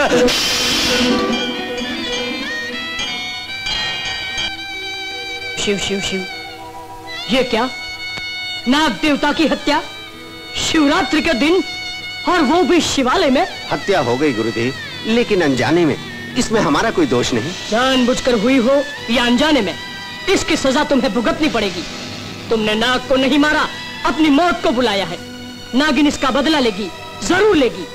शिव शिव शिव, ये क्या? नाग देवता की हत्या शिवरात्रि के दिन, और वो भी शिवालय में? हत्या हो गई गुरुदेव, लेकिन अनजाने में। इसमें हमारा कोई दोष नहीं। जानबूझकर हुई हो या अनजाने में, इसकी सजा तुम्हें भुगतनी पड़ेगी। तुमने नाग को नहीं मारा, अपनी मौत को बुलाया है। नागिन इसका बदला लेगी, जरूर लेगी।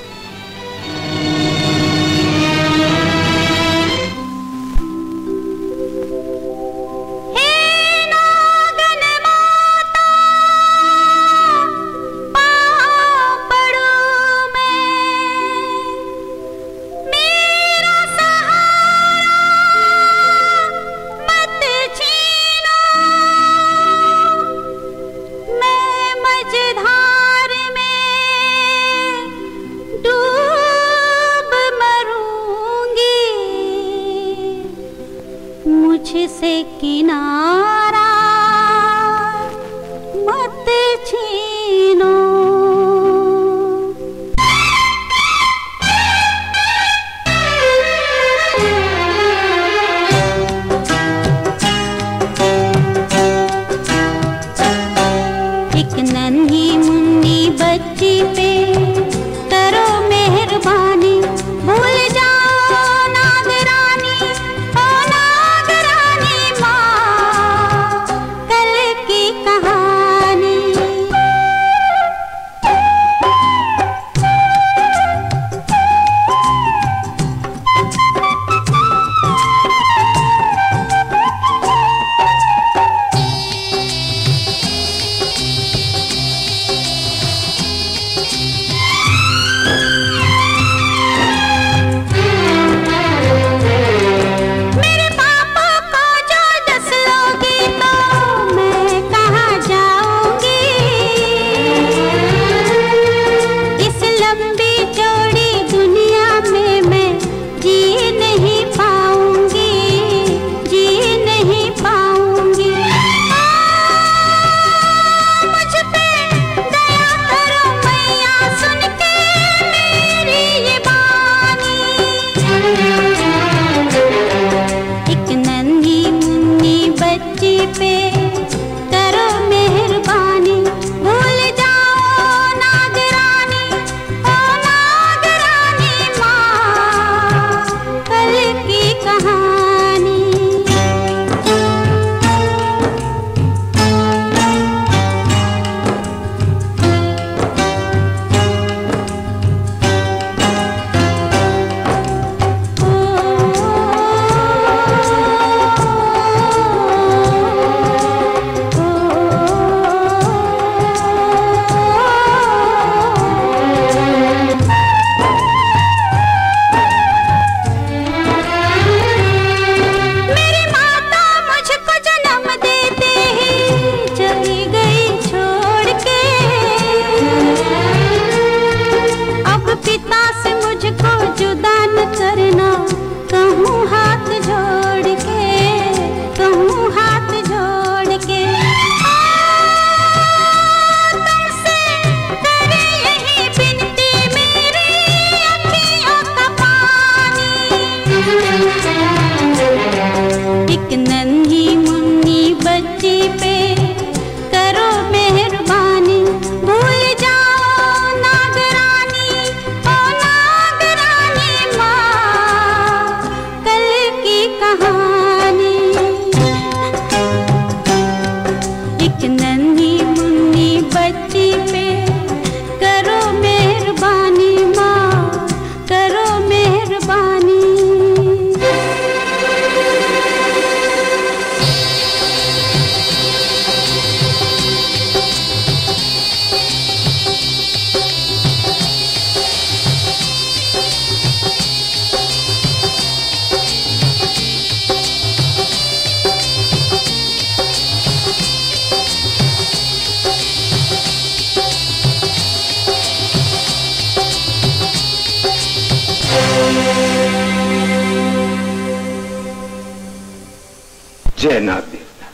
जय नाग देवता,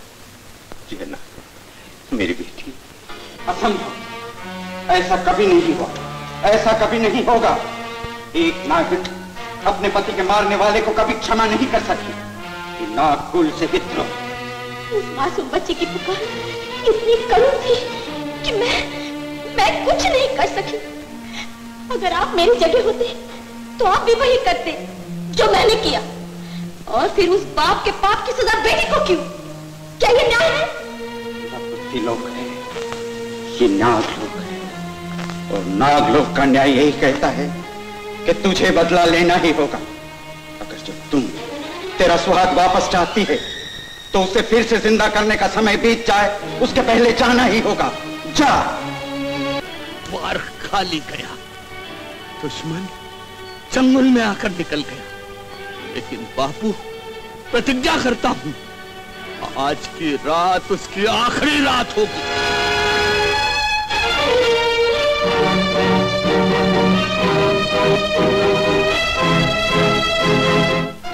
जय नाग। मेरी बेटी, असंभव, ऐसा कभी नहीं हुआ, ऐसा कभी नहीं होगा। एक नागिन अपने पति के मारने वाले को कभी क्षमा नहीं कर सकती। नागकुल से विद्रोह। उस मासूम बच्चे की पुकार इतनी करुण थी कि मैं कुछ नहीं कर सकी। अगर आप मेरी जगह होते तो आप भी वही करते जो मैंने किया। और फिर उस बाप के पाप की सजा बेटी को क्यों? क्या ये न्याय है? बुद्धि लोग है, ये नाग लोग है, और नाग लोग का न्याय यही कहता है कि तुझे बदला लेना ही होगा। अगर जब तेरा सुहाग वापस चाहती है तो उसे फिर से जिंदा करने का समय बीत जाए उसके पहले जाना ही होगा। जा। द्वार खाली गया, दुश्मन जंगल में आकर निकल गया, लेकिन बापू प्रतिज्ञा करता हूं आज की रात उसकी आखिरी रात होगी।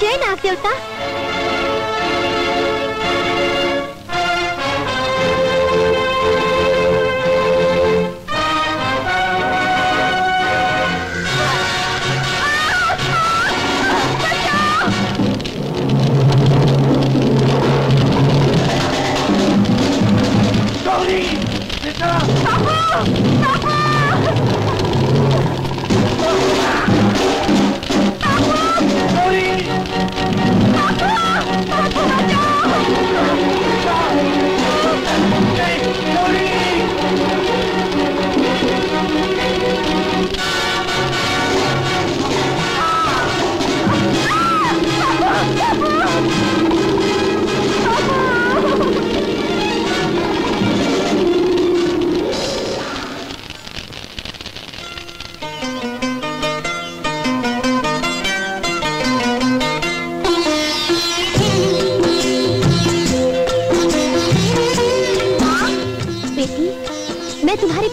जय नाग देवता।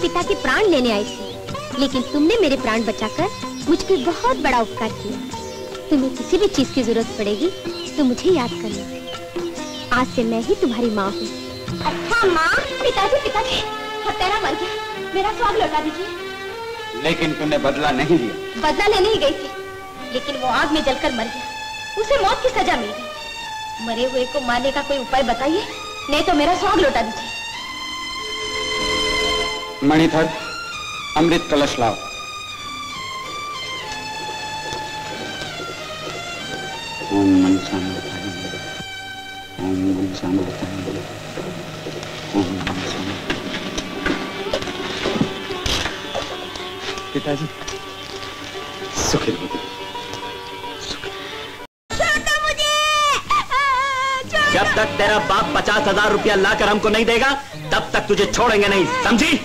पिता के प्राण लेने आई थी, लेकिन तुमने मेरे प्राण बचाकर मुझ पे बहुत बड़ा उपकार किया। तुम्हें किसी भी चीज की जरूरत पड़ेगी तो मुझे याद करना। आज से मैं ही तुम्हारी माँ हूँ। अच्छा माँ। पिताजी हत्यारा मर गया, मेरा स्वाग लौटा दीजिए। लेकिन तुमने बदला नहीं लिया। बदला लेने ही गई थी, लेकिन वो आग में जलकर मर गया। उसे मौत की सजा मिल गई। मरे हुए को मारने का कोई उपाय बताइए, नहीं तो मेरा स्वाग लौटा दीजिए। मणिधर, अमृत कलश लाओ। ओम मनसा माताये नमः, ओम मनसा माताये नमः, ओम मनसा माताये। पिताजी सुखी रहो। जब तक तेरा बाप 50,000 रुपया लाकर हमको नहीं देगा तब तक तुझे छोड़ेंगे नहीं, समझी?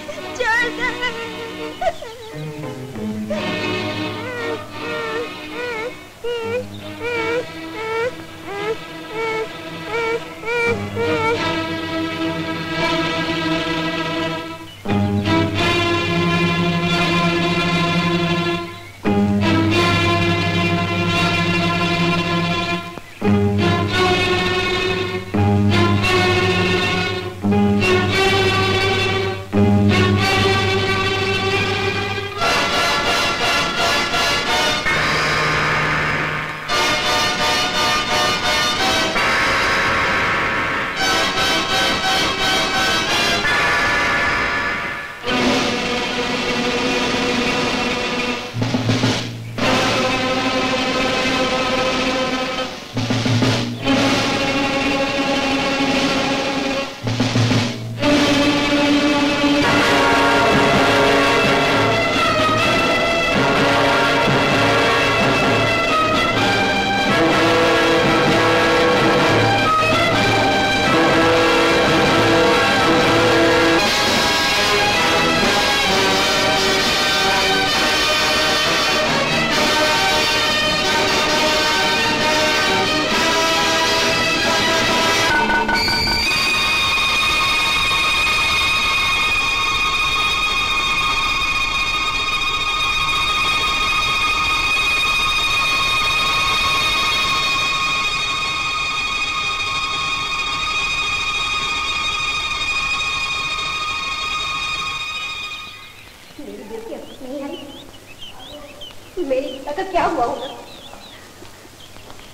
मेरी पिता का क्या हुआ होगा?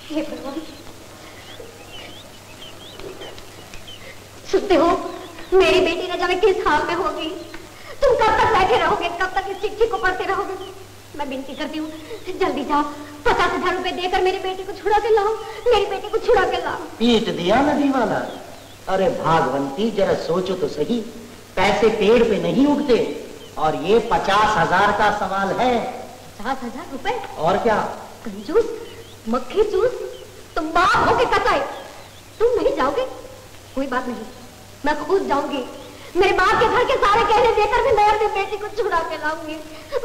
हे भगवान, सुनते हो? मेरी बेटी न जाने किस हाल में होगी। तुम कब तक बैठे रहोगे? कब तक इस चिट्ठी को पढ़ते रहोगे? मैं विनती करती हूँ, जल्दी जाओ, 50,000 रुपए देकर मेरी बेटी को छुड़ा के लाओ। मेरी बेटी को छुड़ा के लाओ। पीट दिया नदी वाला। अरे भागवंती, जरा सोचो तो सही, पैसे पेड़ पे नहीं उगते, और ये 50,000 का सवाल है। 50,000 रुपए? और क्या? कंजूस, मक्खी चूस, तुम माँ हो के कसाई। तुम नहीं जाओगे? कोई बात नहीं, मैं खुद जाऊंगी। मेरे बाप के घर के सारे कहने देकर भी मैं अपनी बेटी को छुड़ा के लाऊंगी।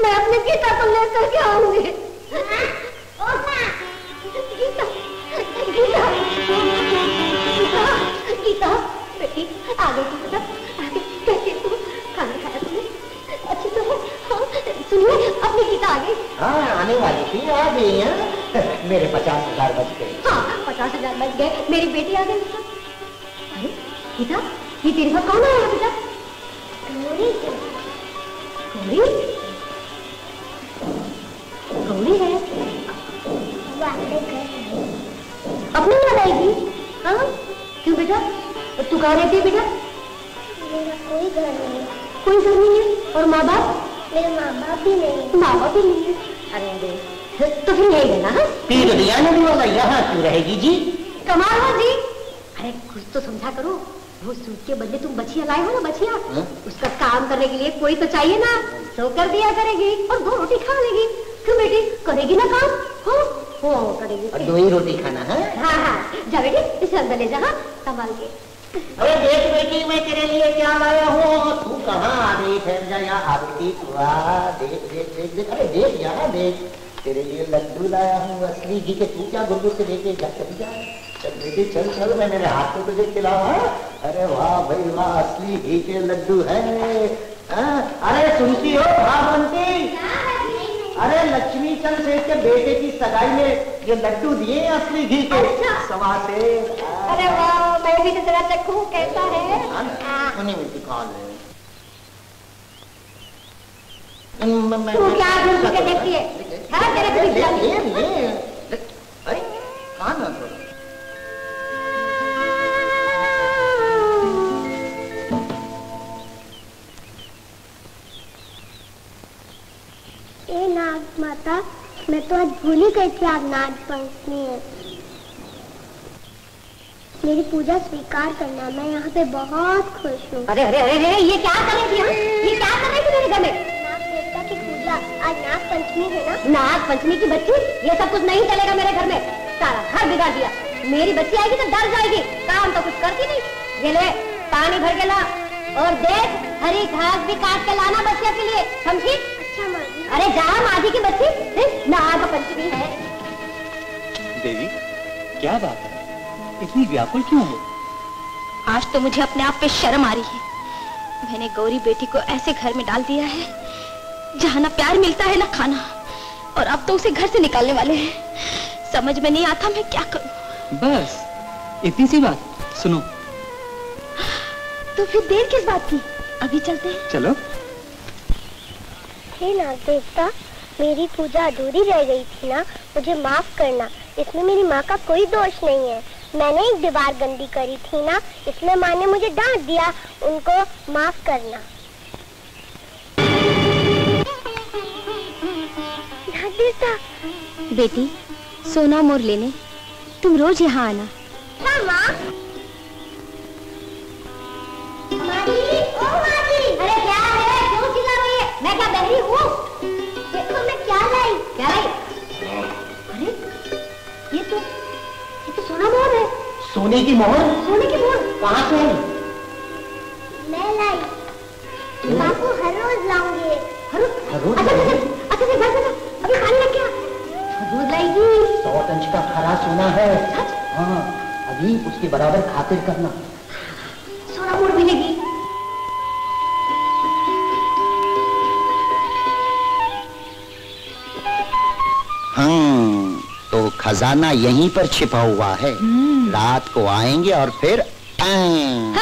मैं अपने गीता को लेकर के आऊंगी। गीता, गीता, गीता, गीता, बेटी आ गई तू। बेटा कैसी तू? खाना खाया तुमने? अच्छी तो है? हाँ, सुनिए, अपनी गीता आ गई। हाँ, आने वाली थी, आ गई है। मेरे 50,000 बच गए। हाँ, 50,000 बच गए। मेरी बेटी आ गई। अरे गीता, ये तेरे साथ कौन आया बेटा? गौरी। गौरी? गौरी है? अपनी याद आएगी? हाँ, क्यों बेटा? तू कहाँ रहती है बेटा? मेरा कोई घर नहीं। कोई घर नहीं है? और माँ बाप? मेरे माँ बाप भी नहीं। माँ बाप भी नहीं है? अरे तो फिर यही है ना? पीट दिया नदी वाला, यहाँ क्यों रहेगी जी? कमाल हो जी। अरे कुछ तो समझा करो। वो सूट के बदले तुम बछिया लाए हो ना, बछिया, उसका काम करने के लिए कोई तो चाहिए ना। सो कर दिया करेगी और 2 रोटी खा लेगी। क्यों बेटी, करेगी ना काम? हो करेगी। और 2 ही रोटी खाना है? हाँ हाँ, जा बेटी, इसे अंदर ले जा, संभाल के। अरे देख बेटी, मैं तेरे लिए क्या लाया हूँ। तू कहाँ? देख आरती, देख देख देख देख, अरे देख यहाँ देख, तेरे लिए लड्डू लाया हूँ असली घी के। तू क्या गुरगुर से लेके जा, चली जा। चल बेटी, चल चल, मैं मेरे हाथ में तुझे खिलाऊं। अरे वाह भाई वाह, असली घी के लड्डू है। अरे सुनती हो भागवंती? अरे लक्ष्मी चंद सेठ के बेटे की सगाई में ये लड्डू दिए असली घी के। सवा से। अरे वाह, मैं भी तो जरा चखूं कैसा है। सुनी बेटी, कौन है? तू क्या घूम के देखती है? अरे कहाँ ना तो? ए नाग माता, मैं तो आज भूल ही गई थी आज नाग पंचमी है। मेरी पूजा स्वीकार करना, मैं यहाँ पे बहुत खुश हूँ। अरे अरे अरे, ये क्या कर रही थी? ये क्या कर रही थी मेरे घर में? नाग देवता की पूजा, आज नाग पंचमी है ना। नाग पंचमी की बच्ची, ये सब कुछ नहीं चलेगा मेरे घर में। सारा घर बिगाड़ दिया। मेरी बच्ची आएगी तो डर जाएगी, काम तो कुछ करती नहीं। ये ले, पानी भर के ला, और देख हरी घास भी काट के लाना बच्चियों के लिए, समझी? अच्छा माँ जी। अरे जा, माँ की बच्ची, नाग पंचमी है। देवी, क्या बात है, इतनी व्याकुल क्यों हो? आज तो मुझे अपने आप पे शर्म आ रही है। मैंने गौरी बेटी को ऐसे घर में डाल दिया है जहाँ ना प्यार मिलता है ना खाना, और अब तो उसे घर से निकालने वाले हैं। समझ में नहीं आता मैं क्या करूं। बस इतनी सी बात। सुनो, तो फिर देर किस बात की, अभी चलते हैं। चलो। हे नाग देवता, मेरी पूजा अधूरी रह गई थी ना, मुझे माफ करना। इसमें मेरी माँ का कोई दोष नहीं है। मैंने एक दीवार गंदी करी थी ना, इसलिए माँ ने मुझे डांट दिया। उनको माफ करना। नाग देवता। बेटी, सोना मोर लेने तुम रोज यहाँ आना। हाँ माँ। अरे क्या है, क्यों चिल्ला रही है? मैं क्या बहरी हूँ? देखो मैं क्या लाई। क्या लाई? अरे ये तो सोना मोहर है। सोने की मोहर? सोने की मोहर कहाँ से? मैं लाई। बापू हर रोज लाऊंगी। हर रोज? अच्छा अभी पानी लग गया। दूध लाएगी। 100 टन का खरा सोना है। हाँ, अभी उसके बराबर खातिर करना। सोना मोहर मिलेगी। तो खजाना यहीं पर छिपा हुआ है। रात को आएंगे और फिर हाँ।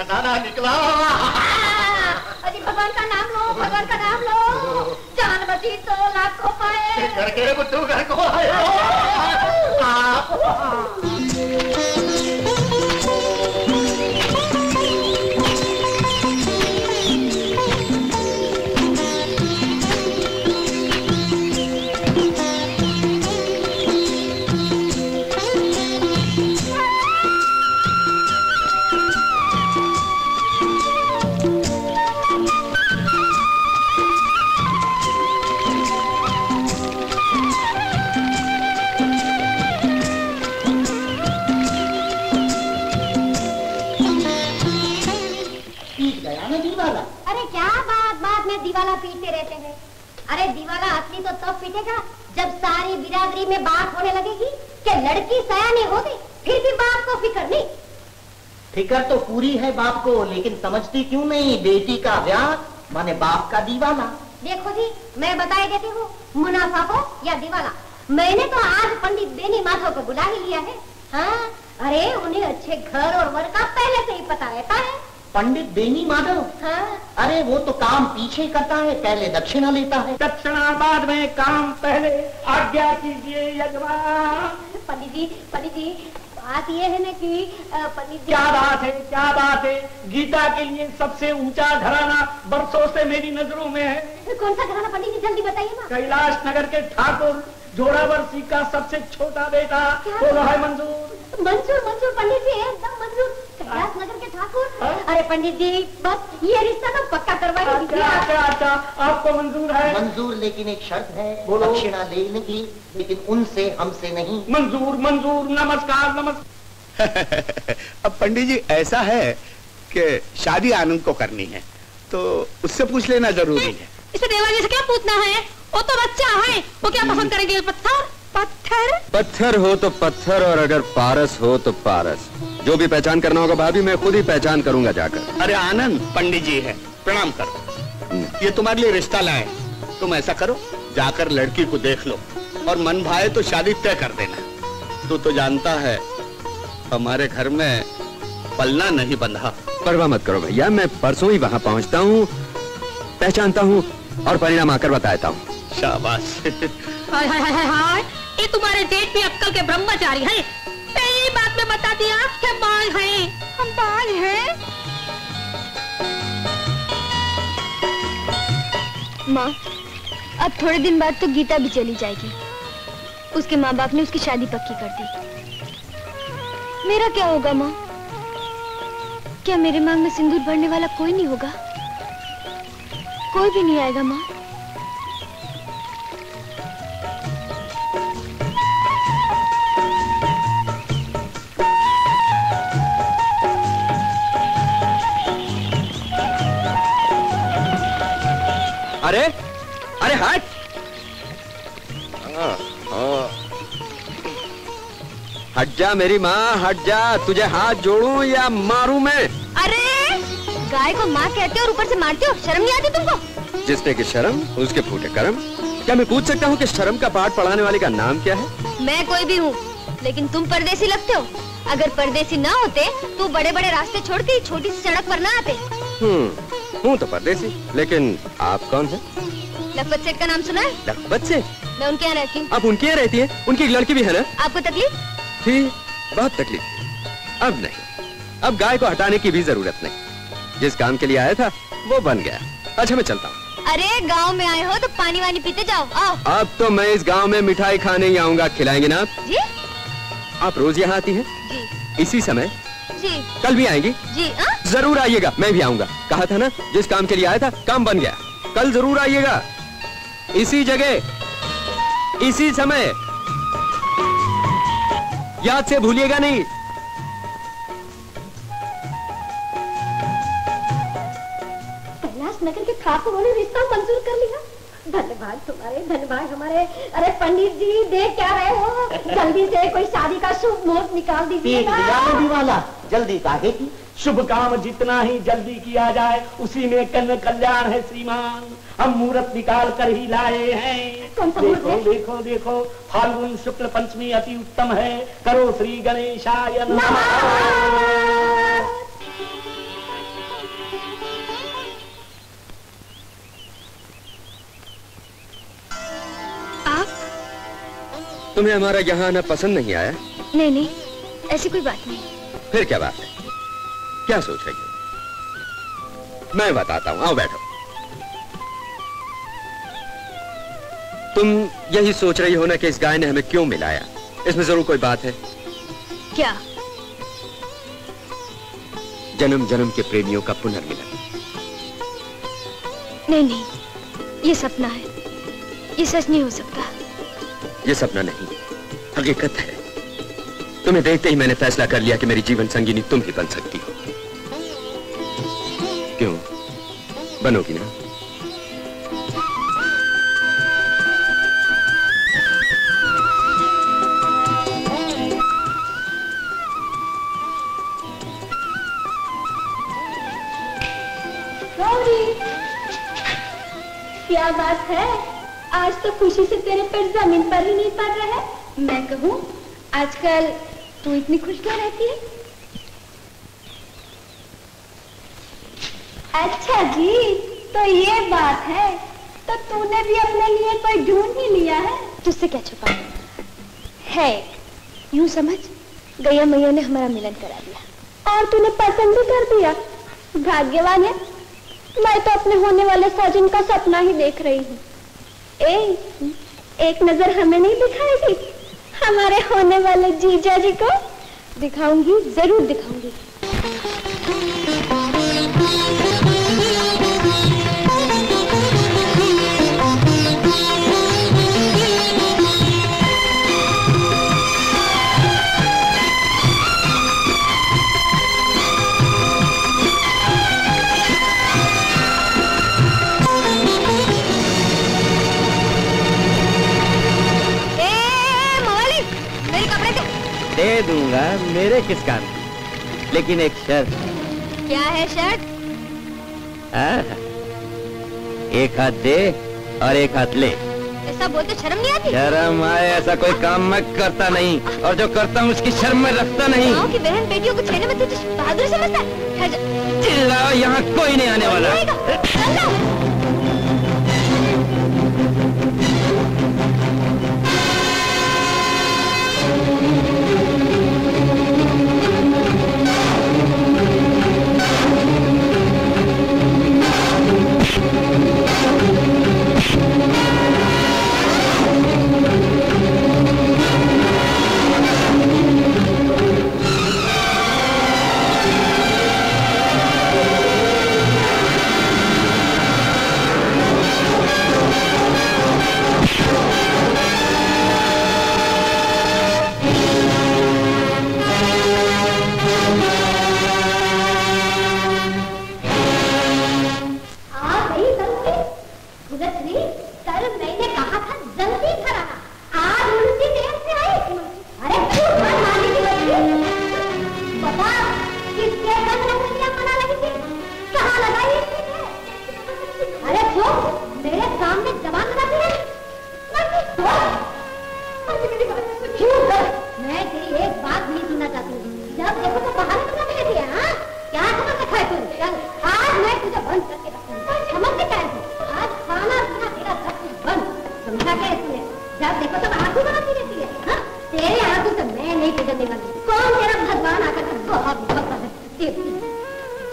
खजाना निकला। अजी भगवान का नाम लो, भगवान का नाम लो। जान बची तो लाखों पाए। घर के बुद्धू घर को आए। अरे क्या बात में दीवाला पीटते रहते हैं। अरे दीवाला असली तो तब पीटेगा जब सारी बिरादरी में बात होने लगेगी कि लड़की सयानी हो गई, फिर भी बाप को फिक्र नहीं। फिक्र तो पूरी है बाप को, लेकिन समझती क्यों नहीं बेटी का ब्याह माने बाप का दीवाना। देखो जी, मैं बताए देती हूँ, मुनाफा हो या दीवाला, मैंने तो आज पंडित बेनी माधव को बुला ही लिया है। हाँ, अरे उन्हें अच्छे घर और वर का पहले से ही पता रहता है। पंडित बेनी माधव? हाँ। अरे वो तो काम पीछे करता है, पहले दक्षिणा लेता है। दक्षिणा बाद में, काम पहले। आज्ञा कीजिए यजमान। पंडित जी बात ये है ना कि पंडित जी। क्या बात है। गीता के लिए सबसे ऊंचा घराना बरसों से मेरी नजरों में है। कौन सा घराना पंडित जी, जल्दी बताइए ना। कैलाश नगर के ठाकुर जोरावर्षी का सबसे छोटा बेटा बोलो है मंजूर। मंजूर पंडित जी, एकदम मंजूर। कैलाश नगर के ठाकुर। अरे पंडित जी, बस ये रिश्ता तो पक्का करवाइए। अच्छा, आपको मंजूर है? मंजूर, लेकिन एक शर्त है, दक्षिणा लेने की, लेकिन उनसे, हमसे नहीं। मंजूर। नमस्कार। अब पंडित जी ऐसा है कि शादी आनंद को करनी है, तो उससे पूछ लेना जरूरी है। इसे देवाजी से क्या पूछना है? वो तो बच्चा है, वो क्या पसंद करेंगे? पत्थर हो तो पत्थर, और अगर पारस हो तो पारस। जो भी पहचान करना होगा भाभी, मैं खुद ही पहचान करूंगा जाकर। अरे आनंद, पंडित जी है, प्रणाम करो। ये तुम्हारे लिए रिश्ता लाए। तुम ऐसा करो, जाकर लड़की को देख लो और मन भाए तो शादी तय कर देना। तू तो जानता है हमारे घर में पलना नहीं बंधा। परवाह मत करो भैया, मैं परसों ही वहाँ पहुँचता हूँ, पहचानता हूँ और परिणाम आकर बताता हूँ। शाबाश। हाय, ये तुम्हारे जेठ भी अक्कल के ब्रह्मचारी हैं। पहली बात में बता दिया कि बाल हैं। हम बाल हैं। माँ, अब थोड़े दिन बाद तो गीता भी चली जाएगी। उसके माँ बाप ने उसकी शादी पक्की कर दी। मेरा क्या होगा माँ? क्या मेरे मांग में सिंदूर भरने वाला कोई नहीं होगा? कोई भी नहीं आएगा माँ? अरे हट। हट जा मेरी माँ, हट जा। तुझे हाथ जोड़ूं या मारूं मैं? अरे गाय को माँ कहते हो और ऊपर से मारते हो, शर्म नहीं आती तुमको? जिसने की शर्म उसके फूटे कर्म। क्या मैं पूछ सकता हूँ कि शर्म का पाठ पढ़ाने वाले का नाम क्या है? मैं कोई भी हूँ, लेकिन तुम परदेसी लगते हो। अगर परदेसी ना होते तो बड़े बड़े रास्ते छोड़ के छोटी सी सड़क पर ना आते। हूँ तो परदेसी, लेकिन आप कौन है? लखपत सेठ का नाम सुना है? लखपत सेठ? मैं उनके यहाँ रहती हूँ। आप उनके यहाँ रहती है? उनकी एक लड़की भी है ना? आपको तकलीफ थी? बहुत तकलीफ थी। अब नहीं, अब गाय को हटाने की भी जरूरत नहीं। जिस काम के लिए आया था वो बन गया। अच्छा मैं चलता हूँ। अरे गांव में आए हो तो पानी वानी पीते जाओ। आओ। अब तो मैं इस गांव में मिठाई खाने ही आऊंगा। खिलाएंगे ना आप? जी। आप रोज यहाँ आती हैं? जी। इसी समय? जी। कल भी आएंगी? जी। जरूर आइएगा, मैं भी आऊंगा। कहा था ना, जिस काम के लिए आया था काम बन गया। कल जरूर आइएगा, इसी जगह, इसी समय। याद से भूलिएगा नहीं। कैलाश नगर के ठाकुर ने रिश्ता मंजूर कर लिया। धन्यवाद तुम्हारे, धन्यवाद हमारे। अरे पंडित जी देख क्या रहे हो, जल्दी से कोई शादी का शुभ मुहूर्त निकाल दीजिए वाला। जल्दी काहे की? शुभ काम जितना ही जल्दी किया जाए उसी में कल्याण है श्रीमान। हम मुहूर्त निकाल कर ही लाए हैं। कौन सा देखो देखो देखो, फाल्गुन शुक्ल पंचमी अति उत्तम है। करो श्री गणेशाय नमः। तुम्हें हमारा यहाँ आना पसंद नहीं आया? नहीं नहीं, ऐसी कोई बात नहीं। फिर क्या बात है? क्या सोच रही हो? मैं बताता हूँ, आओ बैठो। तुम यही सोच रही हो ना कि इस गाय ने हमें क्यों मिलाया? इसमें जरूर कोई बात है। क्या? जन्म जन्म के प्रेमियों का पुनर्मिलन। नहीं नहीं, ये सपना है, ये सच नहीं हो सकता। ये सपना नहीं, हकीकत है। तुम्हें देखते ही मैंने फैसला कर लिया कि मेरी जीवन संगिनी तुम ही बन सकती हो। क्यों, बनोगी ना? क्या बात है, आज तो खुशी से तेरे पैर जमीन पर ही नहीं पड़ रहे। मैं कहूँ आजकल तू इतनी खुश क्यों रहती है? अच्छा जी, तो ये बात है, तो तूने भी अपने लिए कोई ढूंढ ही लिया है? तुझसे क्या छुपा है? यूं समझ, गैया मैया ने हमारा मिलन करा दिया। और तूने पसंद भी कर दिया? भाग्यवान है। मैं तो अपने होने वाले साजन का सपना ही देख रही हूँ। एक नजर हमें नहीं दिखाएगी? हमारे होने वाले जीजा जी को दिखाऊंगी, जरूर दिखाऊंगी। दे दूंगा, मेरे किस काम, लेकिन एक शर्त। क्या है शर्त? एक हाथ दे और एक हाथ ले। ऐसा बोलते शर्म नहीं आती? शर्म आए ऐसा कोई काम मैं करता नहीं, और जो करता हूँ उसकी शर्म में रखता नहीं। गाँव की बहन बेटियों को छेड़ने में तुझे बहादुर समझता है? चिल्लाओ, यहाँ कोई नहीं आने वाला।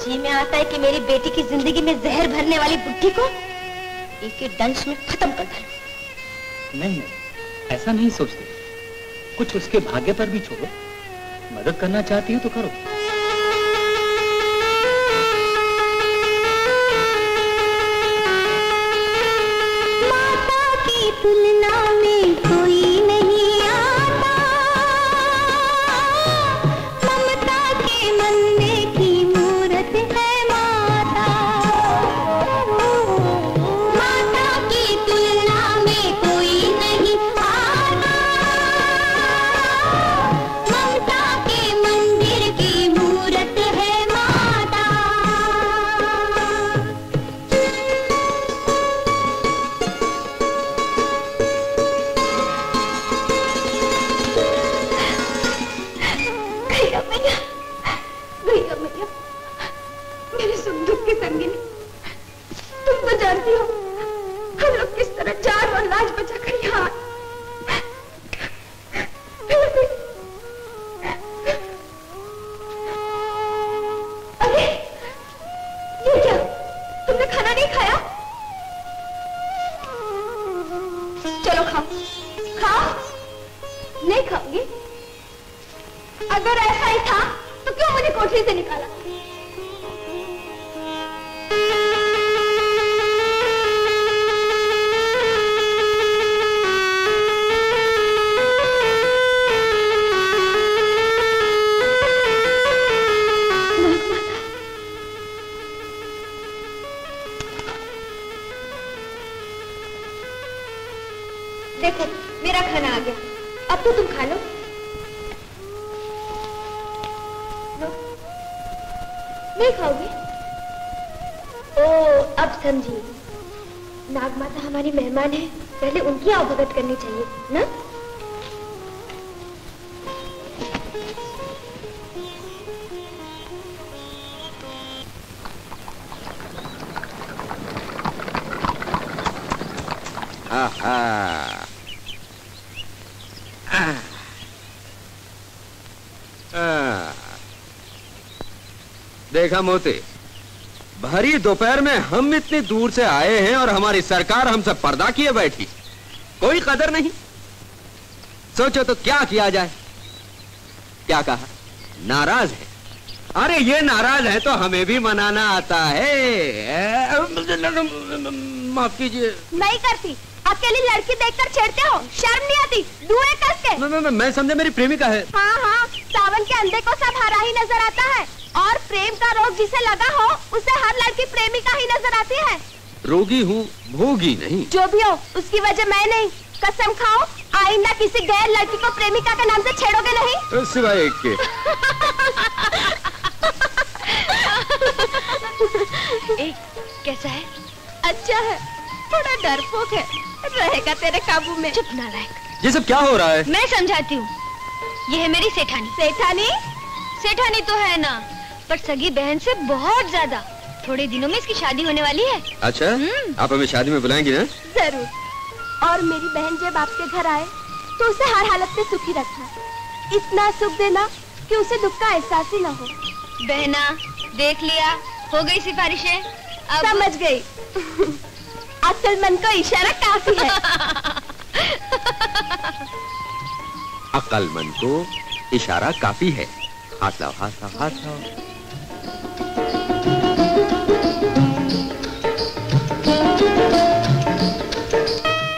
जी में आता है कि मेरी बेटी की जिंदगी में जहर भरने वाली बुद्धि को एक ही डंश में खत्म कर डालूं। नहीं, ऐसा नहीं सोचते। कुछ उसके भाग्य पर भी छोड़ो। मदद करना चाहती हो तो करो। माता की तुलना में कोई नहीं आता, ममता के मन्ने की मूरत है माता। माता की तुलना में कोई नहीं आता, ममता के मंदिर की नहीं खाओगे? अगर ऐसा ही था तो क्यों मुझे कोठरी से निकाला? देखो मेरा खाना आ गया, अब तो तुम खा लो। नहीं खाओगे? ओ अब समझी, नाग माता हमारी मेहमान है, पहले उनकी आवभगत करनी चाहिए ना? देखा मोती, भरी दोपहर में हम इतनी दूर से आए हैं और हमारी सरकार हमसे पर्दा किए बैठी, कोई कदर नहीं। सोचो तो क्या किया जाए। क्या कहा? नाराज है? अरे ये नाराज है तो हमें भी मनाना आता है। माफ कीजिए। नहीं करती, अकेली लड़की देखकर छेड़ते हो, शर्म नहीं आती? दुए कस के। मैं समझे मेरी प्रेमिका है। हाँ हाँ, सावन के अंधे को सब हरा ही नजर आता है, और प्रेम का रोग जिसे लगा हो उसे हर लड़की प्रेमिका ही नजर आती है। रोगी हूँ, भोगी नहीं। जो भी हो उसकी वजह मैं नहीं। कसम खाओ आइंदा किसी गैर लड़की को प्रेमिका के नाम से छेड़ोगे नहीं। सिवाय एक के। कैसा है? अच्छा है, थोड़ा डरपोक है, रहेगा तेरे काबू में। चुप नालायक। ये सब क्या हो रहा है? मैं समझाती हूँ। ये है मेरी सेठानी। सेठानी? सेठानी तो है ना, पर सगी बहन से बहुत ज्यादा। थोड़े दिनों में इसकी शादी होने वाली है। अच्छा, आप हमें शादी में बुलाएंगी ना? जरूर। और मेरी बहन जब आपके घर आए तो उसे हर हालत में सुखी रखना, इतना सुख देना कि उसे दुख का एहसास ही ना हो। बहना देख लिया, हो गई सिफारिशें? अब समझ गई। अक्लमंद को इशारा काफी है। अक्लमंद को इशारा काफी है। हाथ लाओ, हाथ लाओ, हाथ लाओ।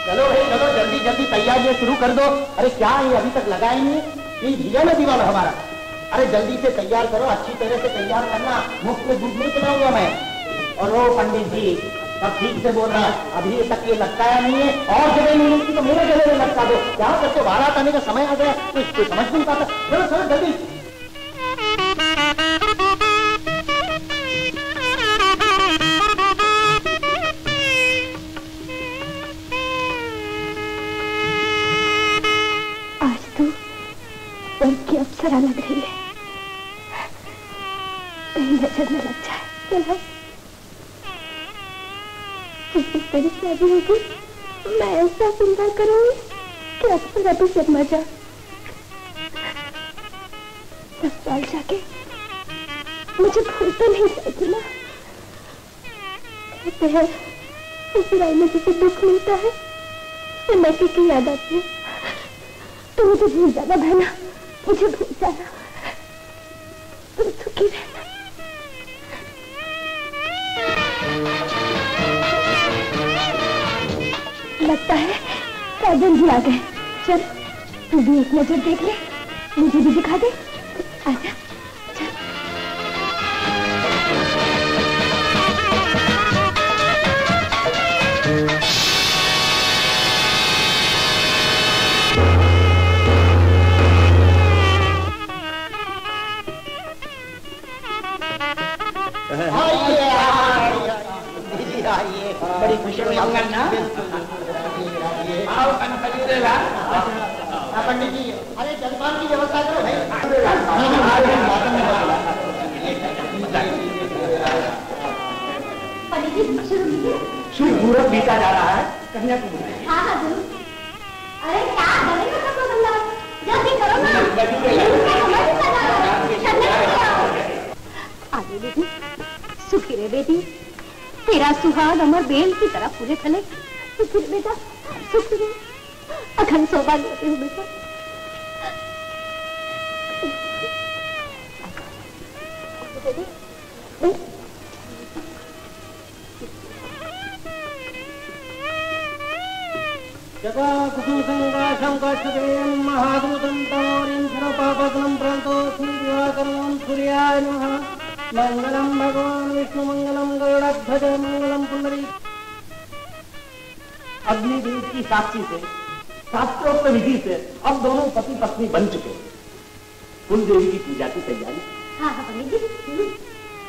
चलो भाई चलो, जल्दी जल्दी तैयारियां शुरू कर दो। अरे क्या है अभी तक लगाए नहीं? ये भैया ना दीवाना हमारा। अरे जल्दी से तैयार करो, अच्छी तरह से तैयार करना, मुफ्त में दूध नहीं पिलाऊंगा मैं। और वो पंडित जी अब ठीक से बोल रहा है, अभी तक ये लटकाया नहीं है, और जगह नहीं मिलती तो मेरे गले में लटका दो। यहाँ तक तो बारात आने का समय आ गया, कोई समझ नहीं पाता। चलो चलो जल्दी। आज तो स्वर्ग की अप्सरा लग रही है, कहीं नजर न लग जाए। चलो तेरी शादी होगी, मैं ऐसा सुंदर करूंगी कि अप्सरा भी शर्मा जा। 10 साल जाके मुझे भूल तो नहीं जाएगी ना। कहते हैं ससुराल में जिसे दुख मिलता है उसे मैके की याद आती है। तो मुझे भूल जाना बहना, मुझे भूल जाना, तुम सुखी रहना। लगता है साजन जी आ गए। चल तू भी एक नजर देख ले, मुझे भी दिखा दे। आजा आइए, बड़ी खुशी हुई ना। पंडित जी, अरे जलपान की व्यवस्था करो भाई। पंडित जी शुरू कीजिए। शुभ मुहूर्त बीता जा रहा है, कन्याकुमारी। हाँ हाँ जरूर। अरे क्या करेंगे सब लोग, जल्दी करो ना। आगे बेटी, सुखी रे बेटी, तेरा सुहाग अमर बेल की तरह पूरे फले। सुखी रे बेटा, सुखी रे, अखंड सौभाग्य हो बेटा। जगा कुसुमसंगाशं काष्ठदेयं महादूतं तमोरिं सर्वपापघ्नं प्रणतोऽस्मि दिवाकरं सूर्याय नमः। मंगलम भगवान विष्णु मंगलम गरुड़ध्वज मंगलम पुंडरी। अग्निदेव की साक्षी से शास्त्रोक्त विधि से अब दोनों पति पत्नी बन चुके हैं। कुल देवी की पूजा की तैयारी। हाँ हाँ पंडित जी,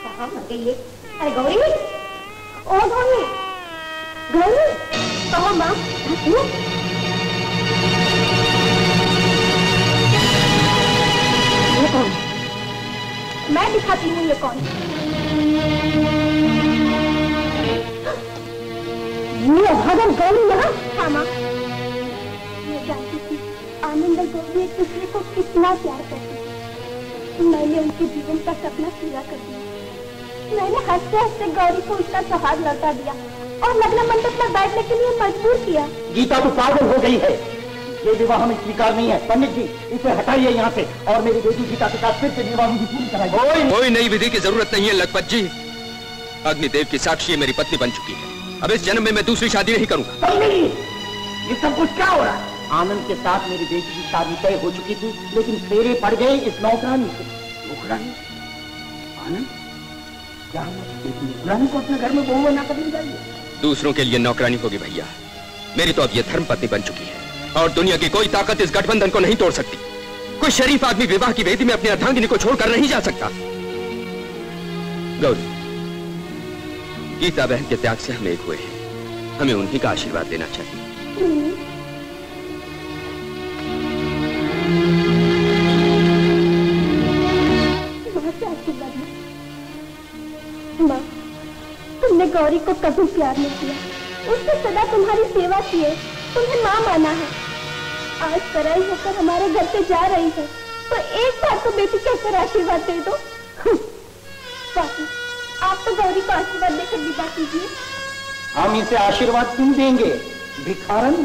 कहाँ मर गई ये? अरे गौरी, ओ गौरी, गौरी, कहो माँ, ये कौन? मैं दिखाती हूँ ये कौन। ये अभागन गौरी यहाँ? हाँ माँ, मैं जानती थी आनंद और गौरी एक दूसरे को कितना प्यार करते हैं। मैंने उनके जीवन का सपना पूरा कर दिया। मैंने हंसते हंसते गौरी को उसका सुहाग लौटा दिया और लग्न मंडप में बैठने के लिए मजबूर किया। गीता तो पागल हो गई है। ये विवाह हमें स्वीकार नहीं है। पंडित जी, इसे हटाइए यहाँ से और मेरी बेटी गीता के साथ फिर से विवाह विधि पूरी कराइए। कोई नई विधि की जरूरत नहीं है लखपत जी। अग्निदेव की साक्षी मेरी पत्नी बन चुकी है। अब इस जन्म में मैं दूसरी शादी नहीं करूंगा। ये सब कुछ क्या हो रहा है? आनंद के साथ मेरी बेटी की शादी तय हो चुकी थी, लेकिन फेरे पड़ गए इस नौकरानी से। नौकरानी? आनंद? क्या एक नौकरानी को अपने घर में बहू बनाकर ले जाइए? दूसरों के लिए नौकरानी होगी भैया। मेरी तो अब ये धर्म पत्नी बन चुकी है और दुनिया की कोई ताकत इस गठबंधन को नहीं तोड़ सकती। कोई शरीफ आदमी विवाह की वेदी में अपनी अर्धांगिनी को छोड़कर नहीं जा सकता। गौरी, गीता बहन के त्याग से हम एक हुए हैं। हमें उन्हीं का आशीर्वाद देना चाहिए। माँ, तुमने गौरी को कभी प्यार नहीं किया, उसने सदा तुम्हारी सेवा की है, तुम्हें माँ माना है। आज पराई होकर हमारे घर से जा रही है, तो एक बार तो बेटी कहकर आशीर्वाद दे दो। बाकी आप तो गौरी को आशीर्वाद देकर विदा कीजिए। हम इसे आशीर्वाद क्यों देंगे? भिखारन,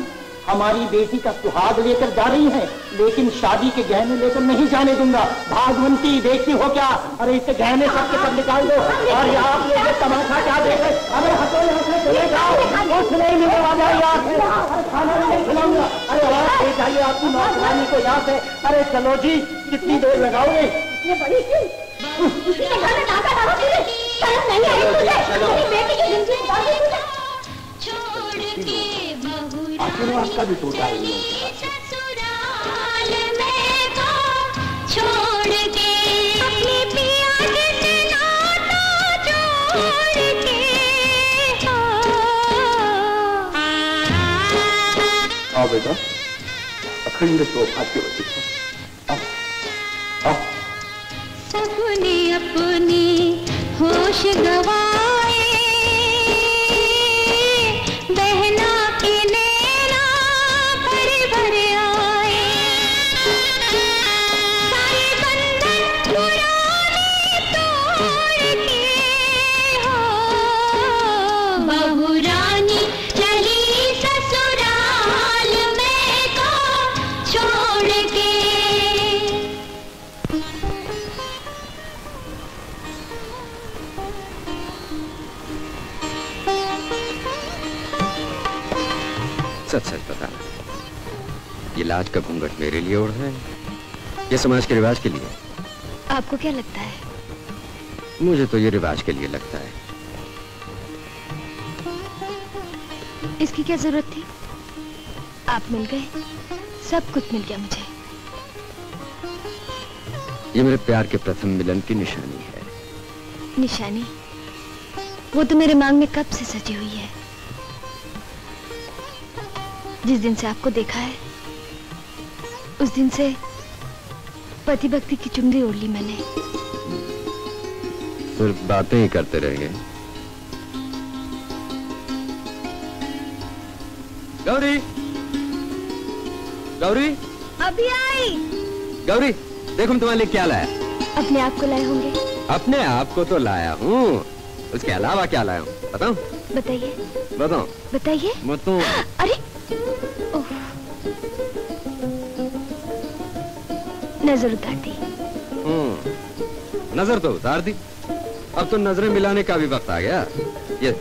हमारी बेटी का सुहाग लेकर जा रही है, लेकिन शादी के गहने लेकर नहीं जाने दूंगा। भागवंती, देखती हो क्या? अरे इसे गहने सबके सब निकाल दो। और यहाँ ये तमाशा क्या देख रहे? अरे हटो यहाँ से, चले जाओ। कुछ नहीं मिलने वाला यहाँ से। अरे खाना नहीं खिलाऊंगा। अरे वहाँ ले जाइए आपकी नौकरानी को यहाँ से। अरे चलो जी, कितनी देर लगाओगे? ये बड़ी उसी के घर में डाका डालो तुझे। शर्म नहीं आई तुझे? मेरी बेटी की जिंदगी बर्बाद हुई तुझे। आशीर्वाद का भी टूटा है। छोड़ के अपने पिया के नाता जोड़ के। आओ बेटा, अखंड सौभाग्यवती हो। आओ आओ। सबने अपनी होश गवाए, बहना के नैना भर भर आए। सारे बंधन पुराने तोड़ के हो, बहू रानी चली ससुराल में को छोड़ के। सच सच बताना, ये लाज का घूंघट मेरे लिए ओढ़ है, ये समाज के रिवाज के लिए? आपको क्या लगता है? मुझे तो ये रिवाज के लिए लगता है। इसकी क्या जरूरत थी? आप मिल गए, सब कुछ मिल गया मुझे। ये मेरे प्यार के प्रथम मिलन की निशानी है। निशानी? वो तो मेरे मांग में कब से सजी हुई है। जिस दिन से आपको देखा है, उस दिन से पति भक्ति की चुनरी ओढ़ ली मैंने। सिर्फ बातें ही करते रहेंगे। गौरी, गौरी, अभी आई। गौरी, देखो मैं तुम्हारे लिए क्या लाया। अपने आप को लाए होंगे? अपने आप को तो लाया हूँ, उसके अलावा क्या लाया हूँ बताऊँ? बताइए। बताओ। बताइए। बताओ। अरे नजर उतार दी। नजर तो उतार दी, अब तो नजरें मिलाने का भी वक्त आ गया। ये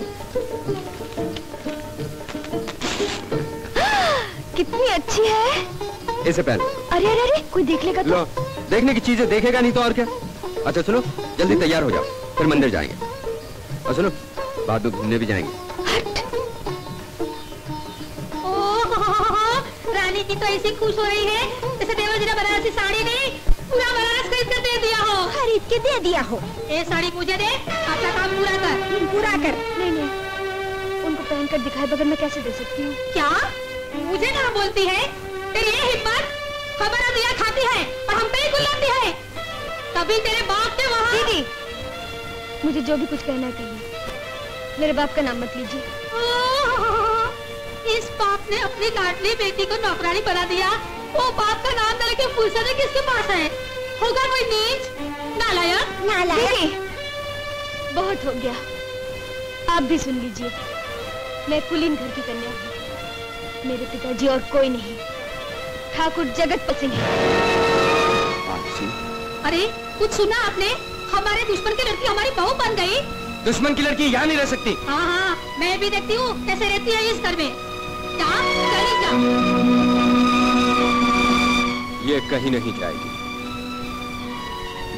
कितनी अच्छी है। इसे पहन। अरे अरे अरे, कोई देख लेगा तो? लो, देखने की चीजें देखेगा नहीं तो और क्या। अच्छा सुनो, जल्दी तैयार हो जाओ, फिर मंदिर जाएंगे। और सुनो, बाद में घूमने भी जाएंगे। रानी जी तो ऐसी खुश हो रही है जैसे देवर जी ने बनारसी साड़ी नहीं पूरा बनारस खरीद कर दे दिया हो। खरीद के दे दिया हो। ये साड़ी मुझे दे, अपना काम पूरा कर। पूरा कर। नहीं नहीं, उनको पहनकर दिखाए बगैर मैं कैसे दे सकती हूँ? क्या मुझे ना बोलती है? तेरी ये हिम्मत हमारा दिया खाती है और हम पे ही गुलाती है। तभी तेरे बाप ने वहाँ। दीदी, मुझे जो भी कुछ कहना है कहिए, मेरे बाप का नाम मत लीजिए। इस बाप ने अपनी लाडली बेटी को नौकरानी बना दिया। वो बाप का नाम न लेके फुर्सत किसके पास है? होगा कोई नीच नालायक। नालायक बहुत हो गया, आप भी सुन लीजिए। मैं कुलीन घर की कन्या हूँ, मेरे पिताजी और कोई नहीं, ठाकुर जगतपत सिंह है। अरे कुछ सुना आपने? हमारे दुश्मन की लड़की हमारी बहू बन गई। दुश्मन की लड़की यहाँ नहीं रह सकती। हाँ हाँ, मैं भी देखती हूँ कैसे रहती है इस घर में। जा, चली जा। ये कहीं नहीं जाएगी।